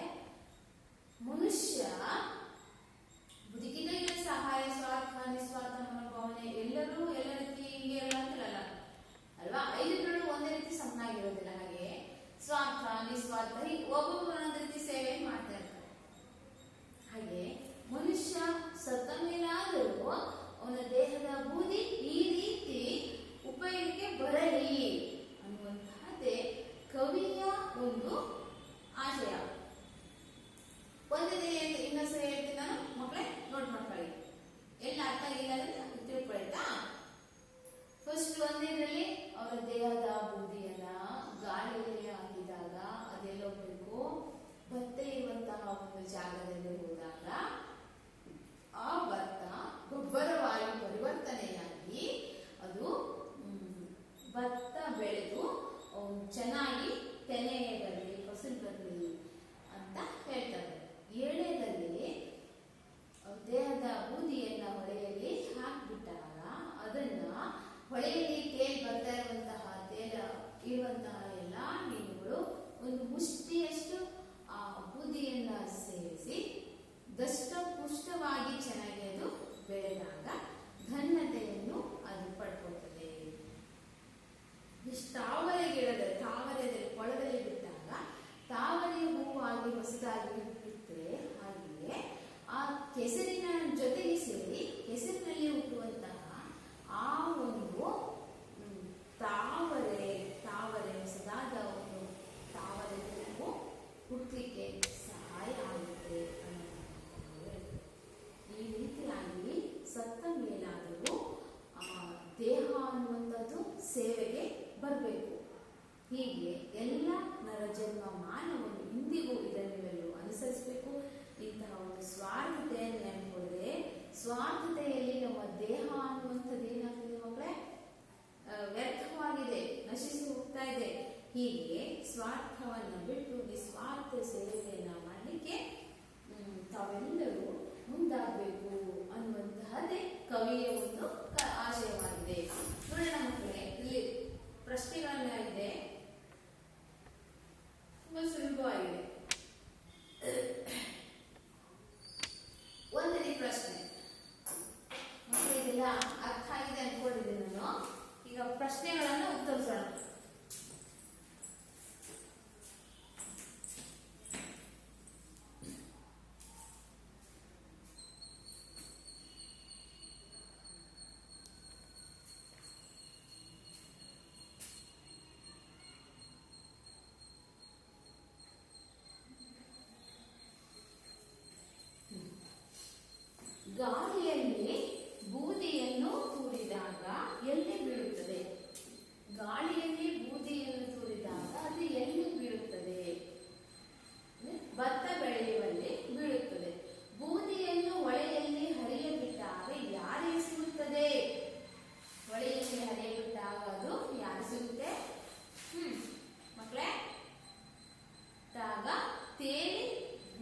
ಮನುಷ್ಯ ಬದುಕಿದಾಗ ಸಹಾಯ, ಸ್ವಾರ್ಥ, ನಿಸ್ವಾರ್ಥ ಮನೋಭಾವನೆ ಎಲ್ಲರೂ ಎಲ್ಲ ರೀತಿ ಹಿಂಗೆ ಎಲ್ಲ ಅಂತಲ್ಲ ಅಲ್ವಾ? 5 ಒಂದೇ ರೀತಿ ಸಮನಾಗಿರೋದಿಲ್ಲ. ಹಾಗೆ ಸ್ವಾರ್ಥ, ನಿಸ್ವಾರ್ಥ ಒಬ್ಬೊಬ್ಬರು ಒಂದೊಂದು ರೀತಿ ಸೇವೆ ಮಾಡ್ತಾ ಇರ್ತಾರೆ. ಹಾಗೆ ಮನುಷ್ಯ ಸತ್ತ ಮೇಲಾದರೂ ಅವನ ದೇಹದ ಬೂದಿ ಈ ರೀತಿ ಉಪಯೋಗಕ್ಕೆ ಆಶಯ. ಒಂದೇ ಅಂತ ಇನ್ನೊಂದ್ಸರಿ ಹೇಳ್ತೀನಿ ನಾನು, ಮಕ್ಕಳೇ ನೋಟ್ ಮಾಡ್ಕೊಳ್ಳಿ. ಎಲ್ಲ ಅರ್ಥ ಆಗಿಲ್ಲ ಅಂದ್ರೆ ತಿಳ್ಕೊಳ್ತಾ. ಫಸ್ಟ್ ಒಂದೇದ್ರಲ್ಲಿ ಅವರ ದೇಹದ ಬೂದಿಯನ್ನ ಗಾಳಿಯಲ್ಲಿ ಹಾಕಿದಾಗ ಅದೆಲ್ಲೋಗ್ಬೇಕು, ಭತ್ತ ಇರುವಂತಹ ಒಂದು ಜಾಗದಲ್ಲಿ ಹೋದಾಗ ಆ ಭತ್ತ ಗೊಬ್ಬರವಾಗಿ ಪರಿವರ್ತನೆಯಾಗಿ ಅದು ಭತ್ತ ಬೆಳೆದು ಚೆನ್ನಾಗಿ ತೆನೆ ಬರಲಿ, ಫಸಲು ಬರಲಿ ಅಂತ ಹೇಳ್ತಾರೆ. ಏಳನೇದಲ್ಲಿ ದೇಹದ ಬೂದಿಯನ್ನ ಹೊಳೆಯಲ್ಲಿ ಹಾಕಿಬಿಟ್ಟಾಗ ಅದನ್ನ ಹೊಳೆಯಲ್ಲಿ ತೇಲ್ ಬರ್ತಾ ಇರುವಂತಹ ಎಲ್ಲ ಮೀನುಗಳು ಒಂದು ಮುಷ್ಟಿಯಷ್ಟು ಆ ಬೂದಿಯನ್ನ ಸೇರಿಸಿ ದಷ್ಟಪುಷ್ಟವಾಗಿ ಚೆನ್ನಾಗಿ ಅದು ಬೆಳೆದಾಗ ಘನತೆಯನ್ನು ಅದು ಪಡ್ಕೊಳ್ತದೆ. ತಾವರೆ ಗಿಡದಲ್ಲಿ ಕೊಳದಲ್ಲಿ ಬಿಟ್ಟಾಗ ತಾವರೆ ಹೂವಾಗಿ ಹೊಸದಾಗಿ ಬಿಟ್ಟರೆ ಹಾಗೆಯೇ ಆ ಕೆಸರಿನ ಜೊತೆಗೆ ಸೇರಿ ಕೆಸರಿನಲ್ಲಿ ಹುಟ್ಟುವಂತಹ ಆ ಒಂದು ತಾವರೆ ಹೊಸದಾದ ಒಂದು ತಾವರೆ ಹೂವು ಹುಟ್ಟಲಿಕ್ಕೆ ಸಹಾಯ ಆಗುತ್ತೆ ಅನ್ನೋದು. ಈ ರೀತಿಯಾಗಿ ಸತ್ತ ಮೇಲಾದರೂ ದೇಹ ಅನ್ನುವಂಥದ್ದು ಸೇವೆಗೆ ಬರಬೇಕು. ಹೀಗೆ ಎಲ್ಲ ನರಜನ್ಮ ಮಾನವನು ಇಂದಿಗೂ ಇದನ್ನೆಲ್ಲೂ ಅನುಸರಿಸಬೇಕು. ಇಂತಹ ಒಂದು ಸ್ವಾರ್ಥತೆಯನ್ನು ನೆನಪಿಕೊಳ್ಳದೆ, ಸ್ವಾರ್ಥತೆಯಲ್ಲಿ ನಮ್ಮ ದೇಹ ಅನ್ನುವಂಥದ್ದು ಏನಾಗ್ತದೆ ಮಕ್ಕಳೇ, ವ್ಯರ್ಥವಾಗಿದೆ, ನಶಿಸಿ ಹೋಗ್ತಾ ಇದೆ. ಹೀಗೆ ಸ್ವಾರ್ಥವನ್ನು ಬಿಟ್ಟು ನಿಸ್ವಾರ್ಥ ಸೇವೆಯನ್ನ ಮಾಡಲಿಕ್ಕೆ ತಾವೆಲ್ಲರೂ ಮುಂದಾಗಬೇಕು ಅನ್ನುವಂತಹದ್ದೇ ಕವಿಯ ಒಂದು ಆಶಯವಾಗಿದೆ. ನೋಡೋಣ ಮಕ್ಕಳೇ, ಇಲ್ಲಿ ಪ್ರಶ್ನೆಗಳನ್ನ ಇದೆ, ತುಂಬಾ ಸುಲಭವಾಗಿದೆ. ಒಂದನೇ ಪ್ರಶ್ನೆ ಮಕ್ಕಳಿಗೆಲ್ಲ ಅರ್ಥ ಆಗಿದೆ ಅನ್ಕೊಂಡಿದ್ದೀನಿ ನಾನು. ಈಗ ಪ್ರಶ್ನೆಗಳನ್ನು ಉತ್ತರಿಸೋಣ. ಗಾಳಿಯಲ್ಲಿ ಬೂದಿಯನ್ನು ತೂರಿದಾಗ ಎಲ್ಲಿ ಬೀಳುತ್ತದೆ? ಗಾಳಿಯಲ್ಲಿ ಬೂದಿಯನ್ನು ತೂರಿದಾಗ ಅದು ಎಲ್ಲಿ ಬೀಳುತ್ತದೆ? ಭತ್ತ ಬೆಳೆಯುವಲ್ಲಿ ಬೀಳುತ್ತದೆ. ಬೂದಿಯನ್ನು ಹೊಳೆಯಲ್ಲಿ ಹರಿಯಬಿಟ್ಟಾಗ ಯಾರು ಸಿಗುತ್ತದೆ? ಹೊಳೆಯಲ್ಲಿ ಹರಿಯಬಿಟ್ಟಾಗ ಅದು ಯಾರು ಸಿಗುತ್ತೆ ಮಕ್ಕಳೇ? ತೇಲಿ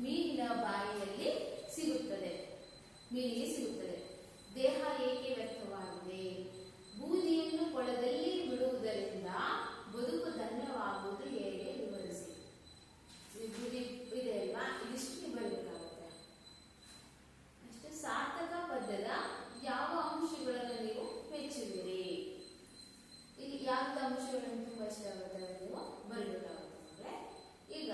ಮೀನಿನ ಬಾಯಿಯಲ್ಲಿ ಸಿಗುತ್ತದೆ, ಮೀನಿಗೆ ಸಿಗುತ್ತದೆ. ದೇಹ ಏಕೆ ವ್ಯರ್ಥವಾಗಿದೆ? ಬೂದಿಯನ್ನು ಕೊಳದಲ್ಲಿ ಬಿಡುವುದರಿಂದ ಬದುಕು ಧನ್ಯವಾಗುವುದು ಹೇಗೆ? ವಿವರಿಸಿ. ಬೂದಿ ಇದೆ ಅಲ್ವಾ, ಇದಿಷ್ಟು ಬರಬೇಕಾಗುತ್ತೆ. ಅಷ್ಟು ಸಾರ್ಥಕ ಪದ್ಯದ ಯಾವ ಅಂಶಗಳನ್ನು ನೀವು ಮೆಚ್ಚುವಿರಿ? ಇಲ್ಲಿ ಯಾವ ಅಂಶಗಳನ್ನು ತುಂಬಾ ಇಷ್ಟ ಆಗುತ್ತೆ ನೀವು ಬರಬೇಕಾಗುತ್ತೆ. ಈಗ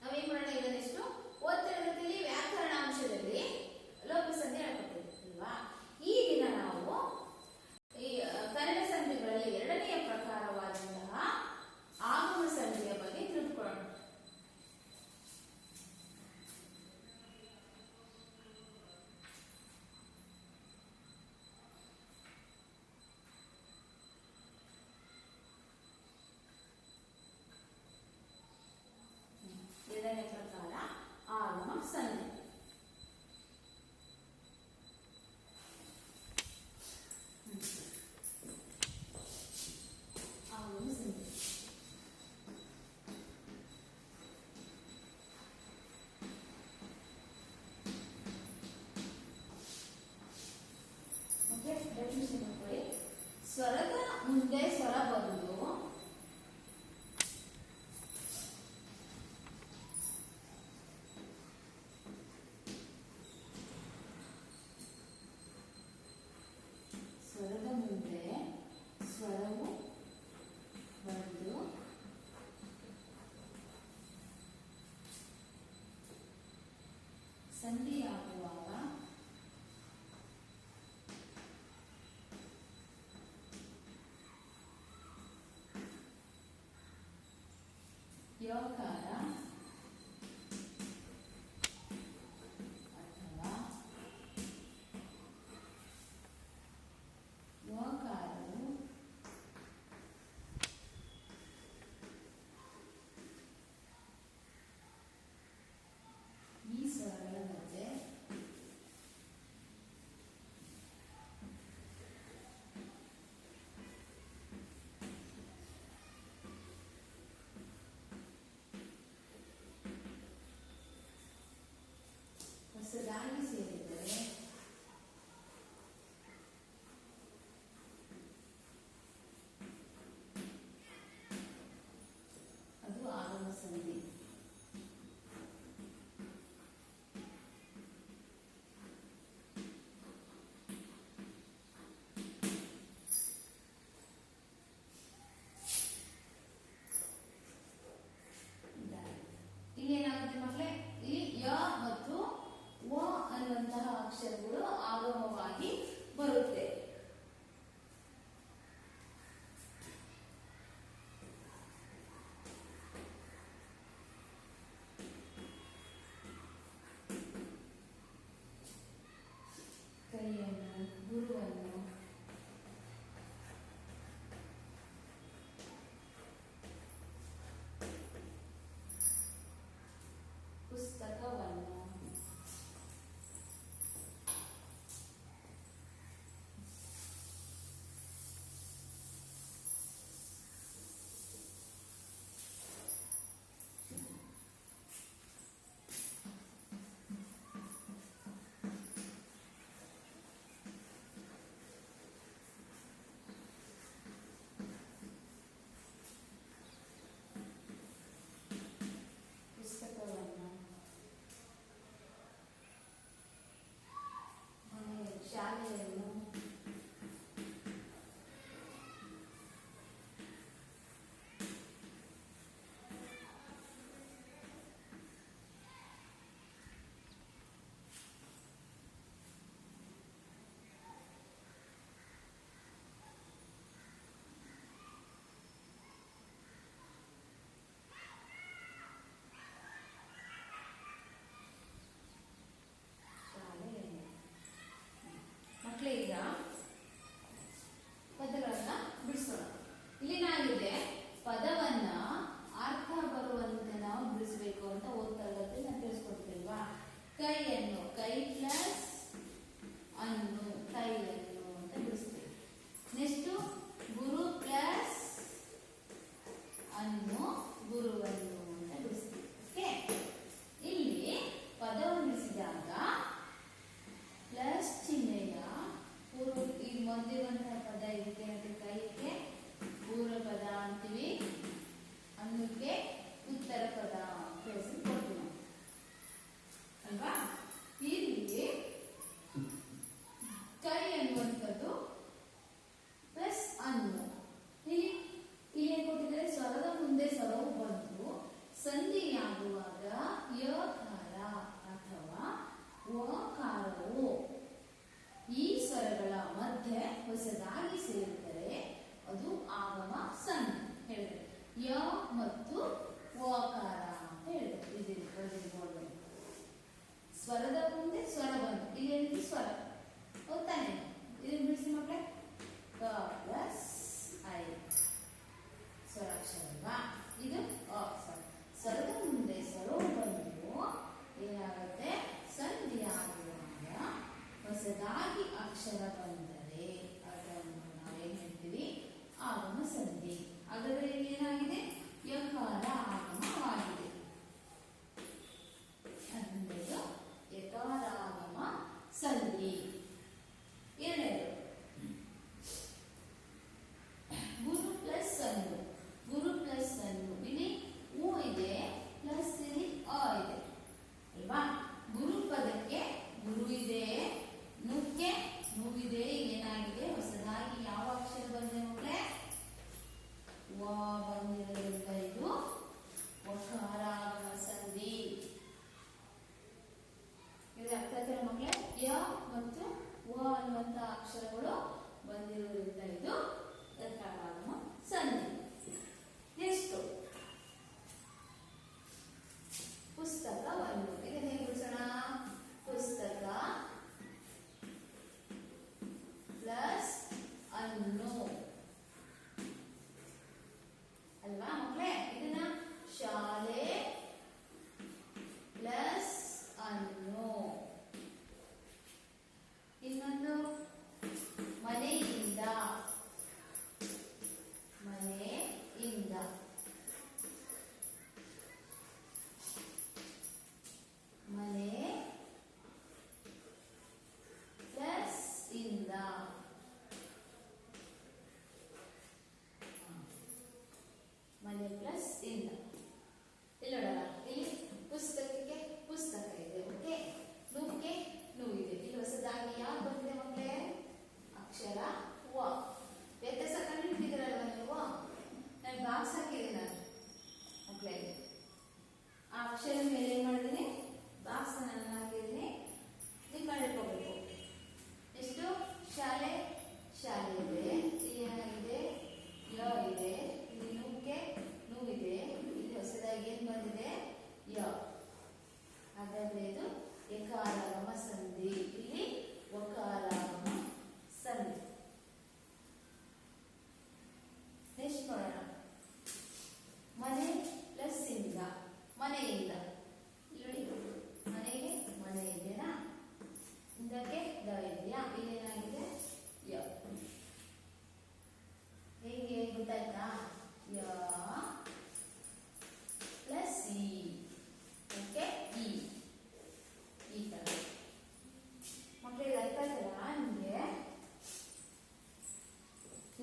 ನಾವೇನ್ ಮಾಡೋಣ, ಈಗ ನೆಕ್ಸ್ಟ್ ಓದ್ತಿರೋದ್ರಲ್ಲಿ ವ್ಯಾಕರಣ ಅಂಶದಲ್ಲಿ ಲೋಪಸಂಧಿ ಹೇಳ್ಕೊಡ್ತೀವಿ ಅಲ್ವಾ? ಈ ದಿನ ನಾವು ಈ ಕನ್ನಡ ಸಂಧಿಗಳಲ್ಲಿ ಎರಡನೆಯ ಪ್ರಕಾರವಾದಂತಹ ಆಗಮ ಸಂಧಿಯ ಬಗ್ಗೆ ತಿಳ್ಕೊಳ್ಳೋಣ. ಎರಡನೇ ಪ್ರಕಾರ ಆಗಮ ಸಂಧಿ. ಆಗಮ ಸಂಧಿ ಸ್ವರದ ಮುಂದೆ ಸ್ವರ ಬಂದು ಸ್ವರದ ಮುಂದೆ ಸ್ವರವು ಬಂದು ಸಂಧಿಯಾಗುವಾಗ ಯಕಾರ ಅಥವಾ ವಕಾರವು ಈ ಸ್ವರಗಳ ಮಧ್ಯೆ ನೋಡೋಣ. ಇಲ್ಲಿ ಪುಸ್ತಕಕ್ಕೆ ಪುಸ್ತಕ ಇದೆ. ಓಕೆ, ನೂಕ್ಕೆ ನೂ ಇದೆ. ಇಲ್ಲಿ ಹೊಸದಾಗಿ ಯಾವ್ದು ಬಂದಿದೆ ಮಕ್ಕಳೇ? ಅಕ್ಷರ ವ. ವ್ಯತ್ಯಾಸ ಕಂಡುಹಿಡಿದಿರಲ್ವ ನೀವು? ನಾನು ಬಾಕ್ಸ್ ಹಾಕಿದೆ ನಾನು ಮಕ್ಕಳೇ. ಆ ಅಕ್ಷರ ಮೇಲೆ ಏನ್ ಮಾಡಿದ್ದೀನಿ? ಬಾಕ್ಸ್ ನಾನು ಹಾಕಿದ್ದೀನಿ. ನೀವು ಕಂಡುಹಿಡ್ಕೋಬೇಕು. ಎಷ್ಟು? ಶಾಲೆ, ಶಾಲೆ ಇದೆ. ಇಲ್ಲಿ ಏನಾಗಿದೆ? ಯ ಇದೆ. ಇಲ್ಲಿ ನೂಕ್ಕೆ ನೂ ಇದೆ. ಇಲ್ಲಿ ಹೊಸದಾಗಿ ಏನ್ ಬಂದಿದೆ? ಯ. ಹಾಗಾದ್ರೆ ಇದು ಯಕಾರಾಗಮ ಸಂಧಿ. ಇಲ್ಲಿ ವಕಾರಾಗಮ ಸಂಧಿ. ನೆಕ್ಸ್ಟ್ ನೋಡೋಣ. ಮನೆ ಪ್ಲಸ್ ಇಂದ, ಮನೆಯಿಂದ. ಇಲ್ಲಿ ಮನೆಗೆ ಮನೆ ಇದೆನಾ? ಇಂದಕ್ಕೆ ದ ಇದೆಯಾ? ಇಲ್ಲೇನಾಗಿದೆ? ಯ. ಹೇಗೆ ಗೊತ್ತಾಯ್ತಾ? ಯ ಪ್ಲಸ್ ಇ. Okay, E. ಈ ತರ ಮಕ್ಕಳಿಗೆ ಅರ್ಥ ಆಯ್ತಲ್ಲ ನಿಮಗೆ?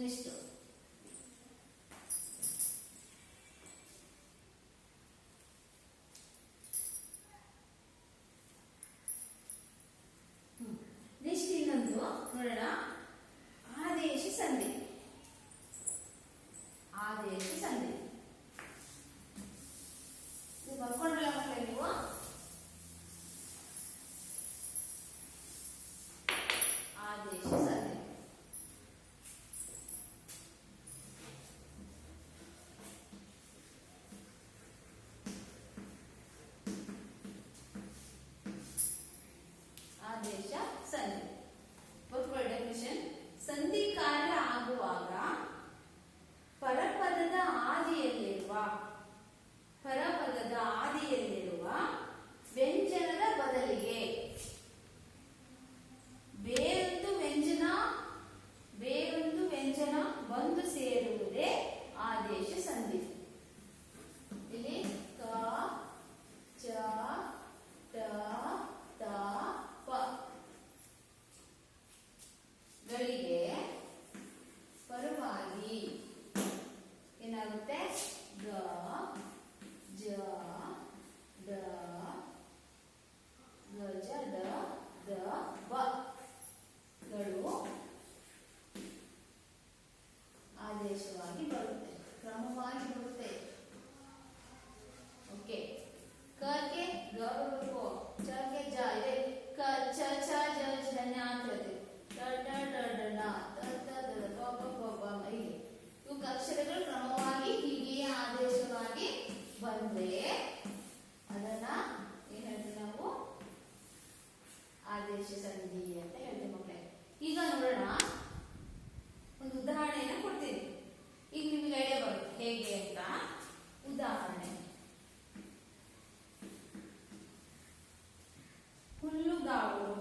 ನೆಕ್ಸ್ಟ್ ಇನ್ನೊಂದು ನೋಡೋಣ. ಆದೇಶ ಸಂಧಿ. ಆದೇಶ ಸಂಧಿ ಇದು ಬರ್ಕೊಂಡ್ರಲ್ಲ ಮಕ್ಕಳೇ ನೀವು? ಆದೇಶ ಸಂಧಿ. ಆದೇಶ ಸಂಧಿ. ಡೆಫಿನಿಷನ್. ಸಂಧಿ ಕಾರ್ಯ ಆಗುವಾಗ ಪರಪದದ ಆದಿಯಲ್ಲಿರುವ ವ್ಯಂಜನದ ಬದಲಿಗೆ ಬೇರೊಂದು ವ್ಯಂಜನ ಬಂದು ಸೇರುವುದೇ ಆದೇಶ ಸಂಧಿ. ಇಲ್ಲಿ ಕ, ಚ, ಟ, ತ, ಪ ಗಳಿಗೆ ಪರವಾಗಿ ಏನಾಗುತ್ತೆ? ಗ, ಜ, ಡ, ಗಜ, ಡ, ಬ ಗಳು ಆದೇಶವಾಗಿ ಬರುತ್ತೆ, ಕ್ರಮವಾಗಿ ಬರುತ್ತೆ. ಓಕೆ, ಕಗೆ ಗ ಬರಬೇಕು, ಚಗೆ ಜ ಇದೆ. ಕ, ಚ, ಛ, ಜ, ಝ, ಞ ಅಂತ ಇದೆ. ಇವು ಅಕ್ಷರಗಳು ಕ್ರಮವಾಗಿ ಹೀಗೆಯೇ ಆದೇಶವಾಗಿ ಬಂದ್ರೆ ಅದನ್ನ ಏನ್ ಹೇಳ್ತೀವಿ ನಾವು? ಆದೇಶ ಸಂಧಿ ಅಂತ ಹೇಳ್ತೀವಿ ಮಕ್ಕಳೇ. ಈಗ ನೋಡೋಣ, ಒಂದು ಉದಾಹರಣೆಯನ್ನ ಕೊಡ್ತೀನಿ. ಈಗ ನಿಮ್ಗೆ ಐಡಿಯಾ ಬರುತ್ತೆ ಹೇಗೆ ಅಂತ. ಉದಾಹರಣೆ: ಹುಲ್ಲುಗಾವಲು.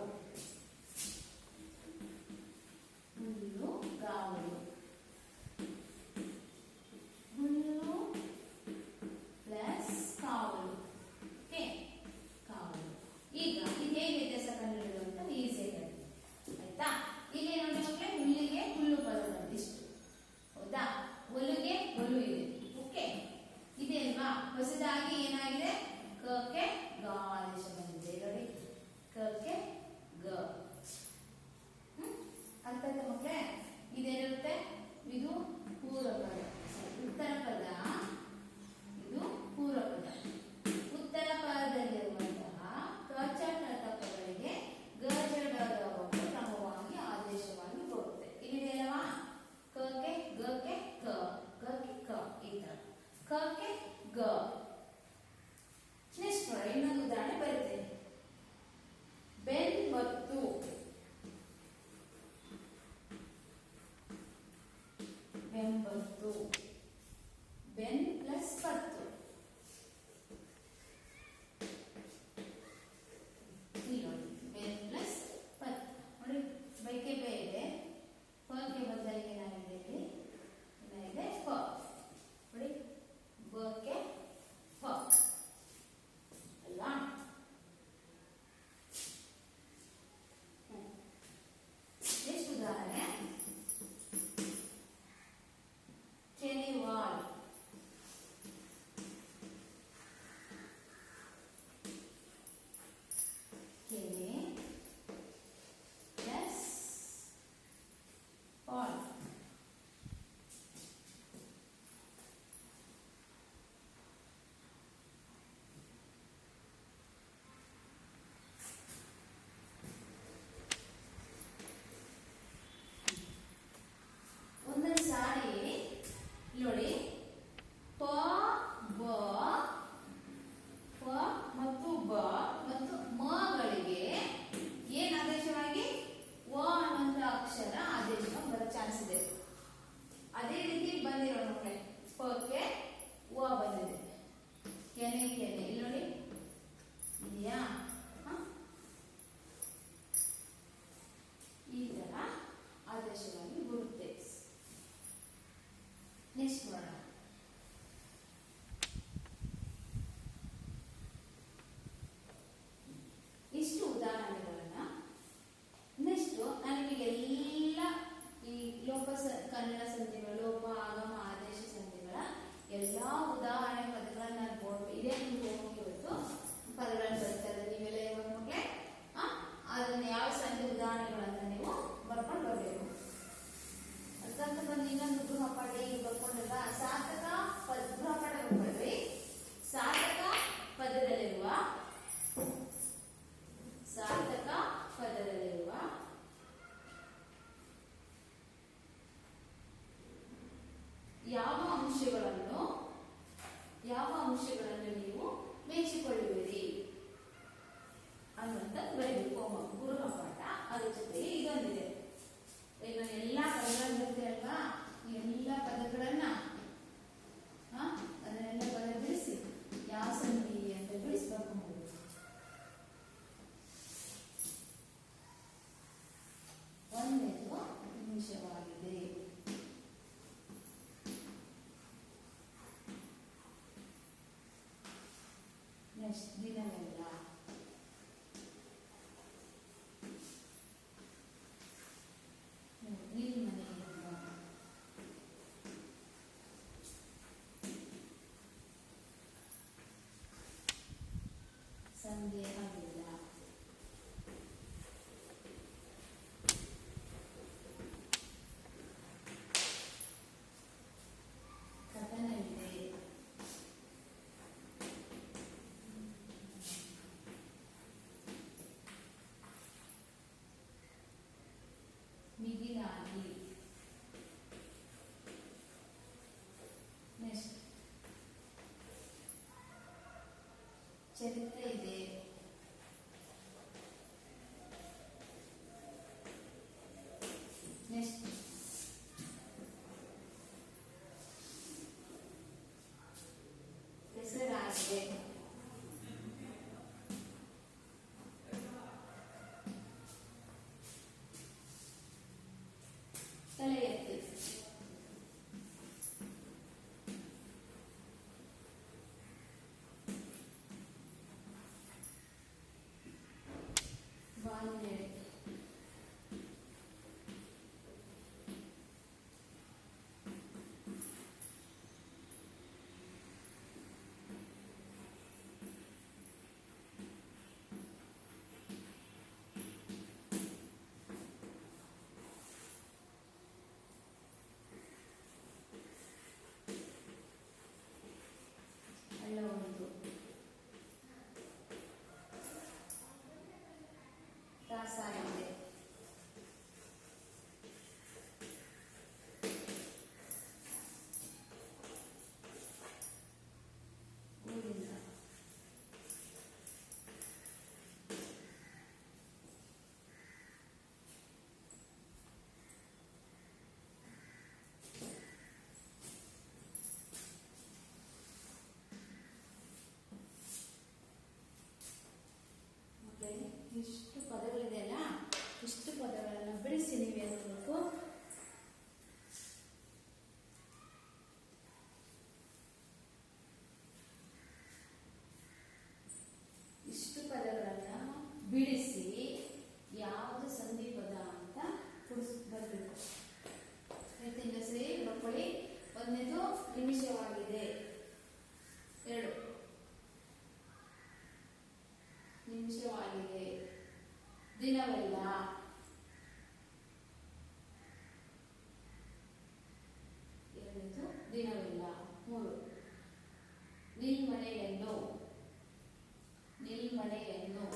ಹುಲ್ಲುಗಾವಲು. ಹುಲ್ಲು ಪ್ಲಸ್ ಕಾವಲು. ಓಕೆ, ಕಾವಲು. ಈಗ ಇದು ಹೇಗೆ ವ್ಯತ್ಯಾಸ ಕಂಡುಹಿಡಿಯೋದು ಅಂತ ಈಸಿಯಾಗಿ ಹೇಳ್ತೀನಿ. ಆಯ್ತಾ? ಇಲ್ಲಿ ನೋಡಿ ಮಕ್ಕಳೇ, ಹುಲ್ಲಿಗೆ ಹುಲ್ಲು ಪದ ಬಂದಿಷ್ಟು. ಹೌದಾ? ಹುಲ್ಲುಗೆ ಹುಲ್ಲು ಇದೆ. ಓಕೆ, ಇದೆ ಅಲ್ವಾ? ಹೊಸದಾಗಿ ಏನಾಗಿದೆ? ಕಕ್ಕೆ ಗ ಆದೇಶ ಬಂದಿದೆ. ನೋಡಿ, ಕಕ್ಕೆ ಗ. ಅರ್ಥ ಆಯ್ತಾ ಮಕ್ಕಳೇ? ಇದೇನಿರುತ್ತೆ? ಇದು ಪೂರ್ವ ಪದ, ಉತ್ತರ ಪದ. ಇದು ಪೂರ್ವ ಪದ. ಉತ್ತರ ಪದದಲ್ಲಿರುವಂತಹ ಕಚಟಗಳಿಗೆ ಗಜಡದ ಒಂದು ಕ್ರಮವಾಗಿ ಆದೇಶವಾಗಿ ಬರುತ್ತೆ. ಇಲ್ಲಿ ಅಲ್ವಾ? ಕಕ್ಕೆ ಗಕ್ಕೆ ಕ, ಗಕ್ಕೆ ಕ, ಈ ತರ ಕಕ್ಕೆ ಗ. ನೆಕ್ಸ್ಟ್ ಇನ್ನೊಂದು ಉದಾಹರಣೆ ಬರುತ್ತೆ. ಬೆನ್ಬತ್ತು. ಬೆಂಬತ್ತು. ಬೆನ್ ಕೆನೆ ಕೆನೆ ಇಲ್ಲಿ ನೋಡಿ ಇದೆಯಾ? ಈ ತರ ಆದೇಶವಾಗಿ ಬರುತ್ತೆ. ನೆಕ್ಸ್ಟ್ ನೋಡೋಣ. ಇಷ್ಟು ಉದಾಹರಣೆಗಳನ್ನ ನೆಕ್ಸ್ಟ್ ನನಗೆ ಎಲ್ಲ ಈ ಕನ್ನಡ ಸಂಧಿಗಳು, ಲೋಪ, ಆಗಮ, ಆದೇಶ ಸಂಧಿಗಳ ಎಲ್ಲಾ ಉದಾಹರಣೆ ಪದಗಳನ್ನ ನಾನು ಬೋರ್ಡ್ ಇದೇ ನಿಮ್ಗೆ ಇವತ್ತು ಪದಗಳನ್ನು ಬರ್ತಾರೆ. ನೀವೆಲ್ಲ ಇವಾಗ ಮಕ್ಕಳೇ ಅದನ್ನ ಯಾವ ಸಂಧಿ ಉದಾಹರಣೆಗಳನ್ನ ನೀವು ಬರ್ಕೊಂಡು ಬರಬೇಕು. ಅದಕ್ಕಂತ ಬಂದು ಇನ್ನೊಂದು ಗೃಹಪಾಠ ಈಗ ಬರ್ಕೊಂಡಲ್ಲ, ಸಾರ್ಥಕ ಗೃಹಪಾಠ ಬರ್ಕೊಳ್ರಿ. ಸಾರ್ಥಕ ಪದದಲ್ಲಿರುವ ಯಾವ ಅಂಶಗಳನ್ನು ನೀವು ಮೆಚ್ಚಿಕೊಳ್ಳುವಿರಿ ಅನ್ನುವಂತ ಬರೀಬೇಕು ಗೃಹಪಾಠ. ಅದ್ರ ಜೊತೆಗೆ ಇದೊಂದಿದೆ, ಈಗ ಎಲ್ಲಾ ಪದಗಳನ್ನು ಬರುತ್ತೆ ಅಲ್ವಾ, ಎಲ್ಲ ಪದಗಳನ್ನ ಅದನ್ನೆಲ್ಲ ಪದ ಬಿಡಿಸಿ ಯಾವ ಸಂಧಿ ಅಂತ ಬಿಡಿಸಿ ಬರ್ಕೊಂಡು ಒಂದೇದು ನಿಮಿಷವಾಗಿದೆ. ದಿನವೆಲ್ಲ, ನಿಲ್ಮನೆಯಿಂದ, ಸಂದೇಹವಿಲ್ಲ, ಕಥನವಿದೆ, ಮಿಗಿಲಾಗಿ, ನೆಕ್ಸ್ಟ್ ಚರಿತ್ರೆ ಇದೆ, ನೆಕ್ಸ್ಟ್ ಹೆಸರಾಗಿದೆ, ತಲೆ ಎತ್ತಿ, ಬಾಲ್ಯ, ಅಲ್ಲೊಂದು, ತಾಸಾಗಿದೆ, ಊರಿಂದ, ಇಷ್ಟು ಪದಗಳಿದೆಯಲ್ಲ, ಇಷ್ಟು ಪದಗಳನ್ನು ಬಿಡಿಸಿ ನೀವೇನು ಮಾಡಬೇಕು, ಇಷ್ಟು ಪದಗಳನ್ನ ಬಿಡಿಸಿ ಯಾವುದು ಸಂಧಿ ಪದ ಅಂತ ಬರಬೇಕು. ಹೇಳ್ತೀನಿ ಸರಿ, ಬರ್ಕೊಳ್ಳಿ. ಒಂದನೇದು ನಿಮಿಷವಾಗಿದೆ, 2 ನಿಮಿಷವಾಗಿದೆ, ದಿನವೆಲ್ಲ, ಎರಡನೇದು ದಿನವೆಲ್ಲ, 3 ನಿಲ್ಮನೆಯನ್ನು, ನಿಲ್ಮನೆಯನ್ನು,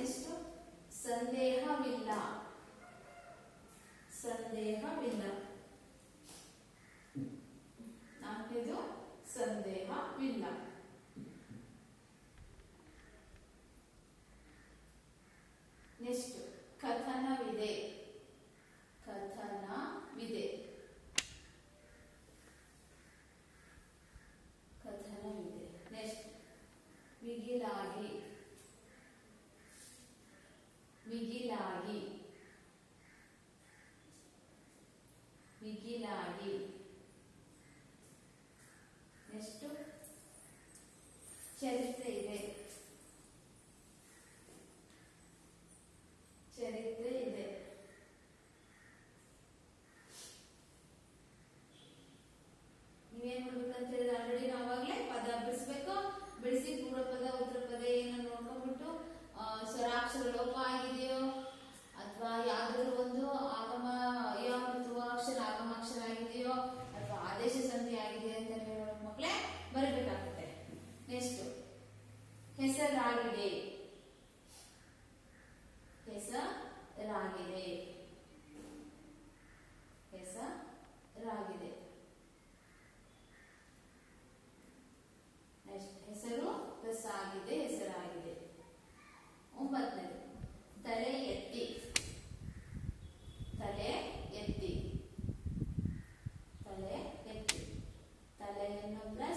ಎಷ್ಟು ಸಂದೇಹವಿಲ್ಲ, ಸಂದೇಹವಿಲ್ಲ, 4ನೇದು ಸಂದೇಹವಿಲ್ಲ, ನೆಕ್ಸ್ಟ್ ಕಥನವಿದೆ, ಕಥನವಿದೆ, ನೀವೇನ್ ಮಾಡ್ಬೇಕಂತ ಹೇಳಿದ್ರೆ ಆಲ್ರೆಡಿ ನಾವಾಗ್ಲೇ ಪದ ಬಿಡಿಸ್ಬೇಕು. ಬಿಡಿಸಿ ಪೂರ್ವ ಪದ ಉತ್ತರ ಪದ ಏನೋ ನೋಡ್ಕೊಂಡ್ಬಿಟ್ಟು ಸ್ವರಾಕ್ಷರ ಲೋಪ ಆಗಿದೆಯೋ ಅಥವಾ ಯಾವ್ದಾದ್ರು ಒಂದು ಆಗಮ ಮತ್ತು ಅಕ್ಷರ ಆಗಮಾಕ್ಷರ ಆಗಿದೆಯೋ ಅಥವಾ ಆದೇಶ ಸಂಧಿ ಆಗಿದೆ ಅಂತ ಹೇಳೋ ಮಕ್ಕಳೇ ಬರಬೇಕಾಗುತ್ತೆ. ನೆಕ್ಸ್ಟ್ ಹೆಸರಾಗಿದೆ. ಹೆಸರಾಗಿದೆ. ಹೆಸರಾಗಿದೆ. ನೆಕ್ಸ್ಟ್ ಹೆಸರು ರಸಾಗಿದೆ. ಹೆಸರಾಗಿದೆ. 9ನೇದು ತಲೆ ಎತ್ತಿ. ತಲೆ ಎತ್ತಿ. ತಲೆ ಎತ್ತಿ. ತಲೆಯನ್ನು ಪ್ಲಸ್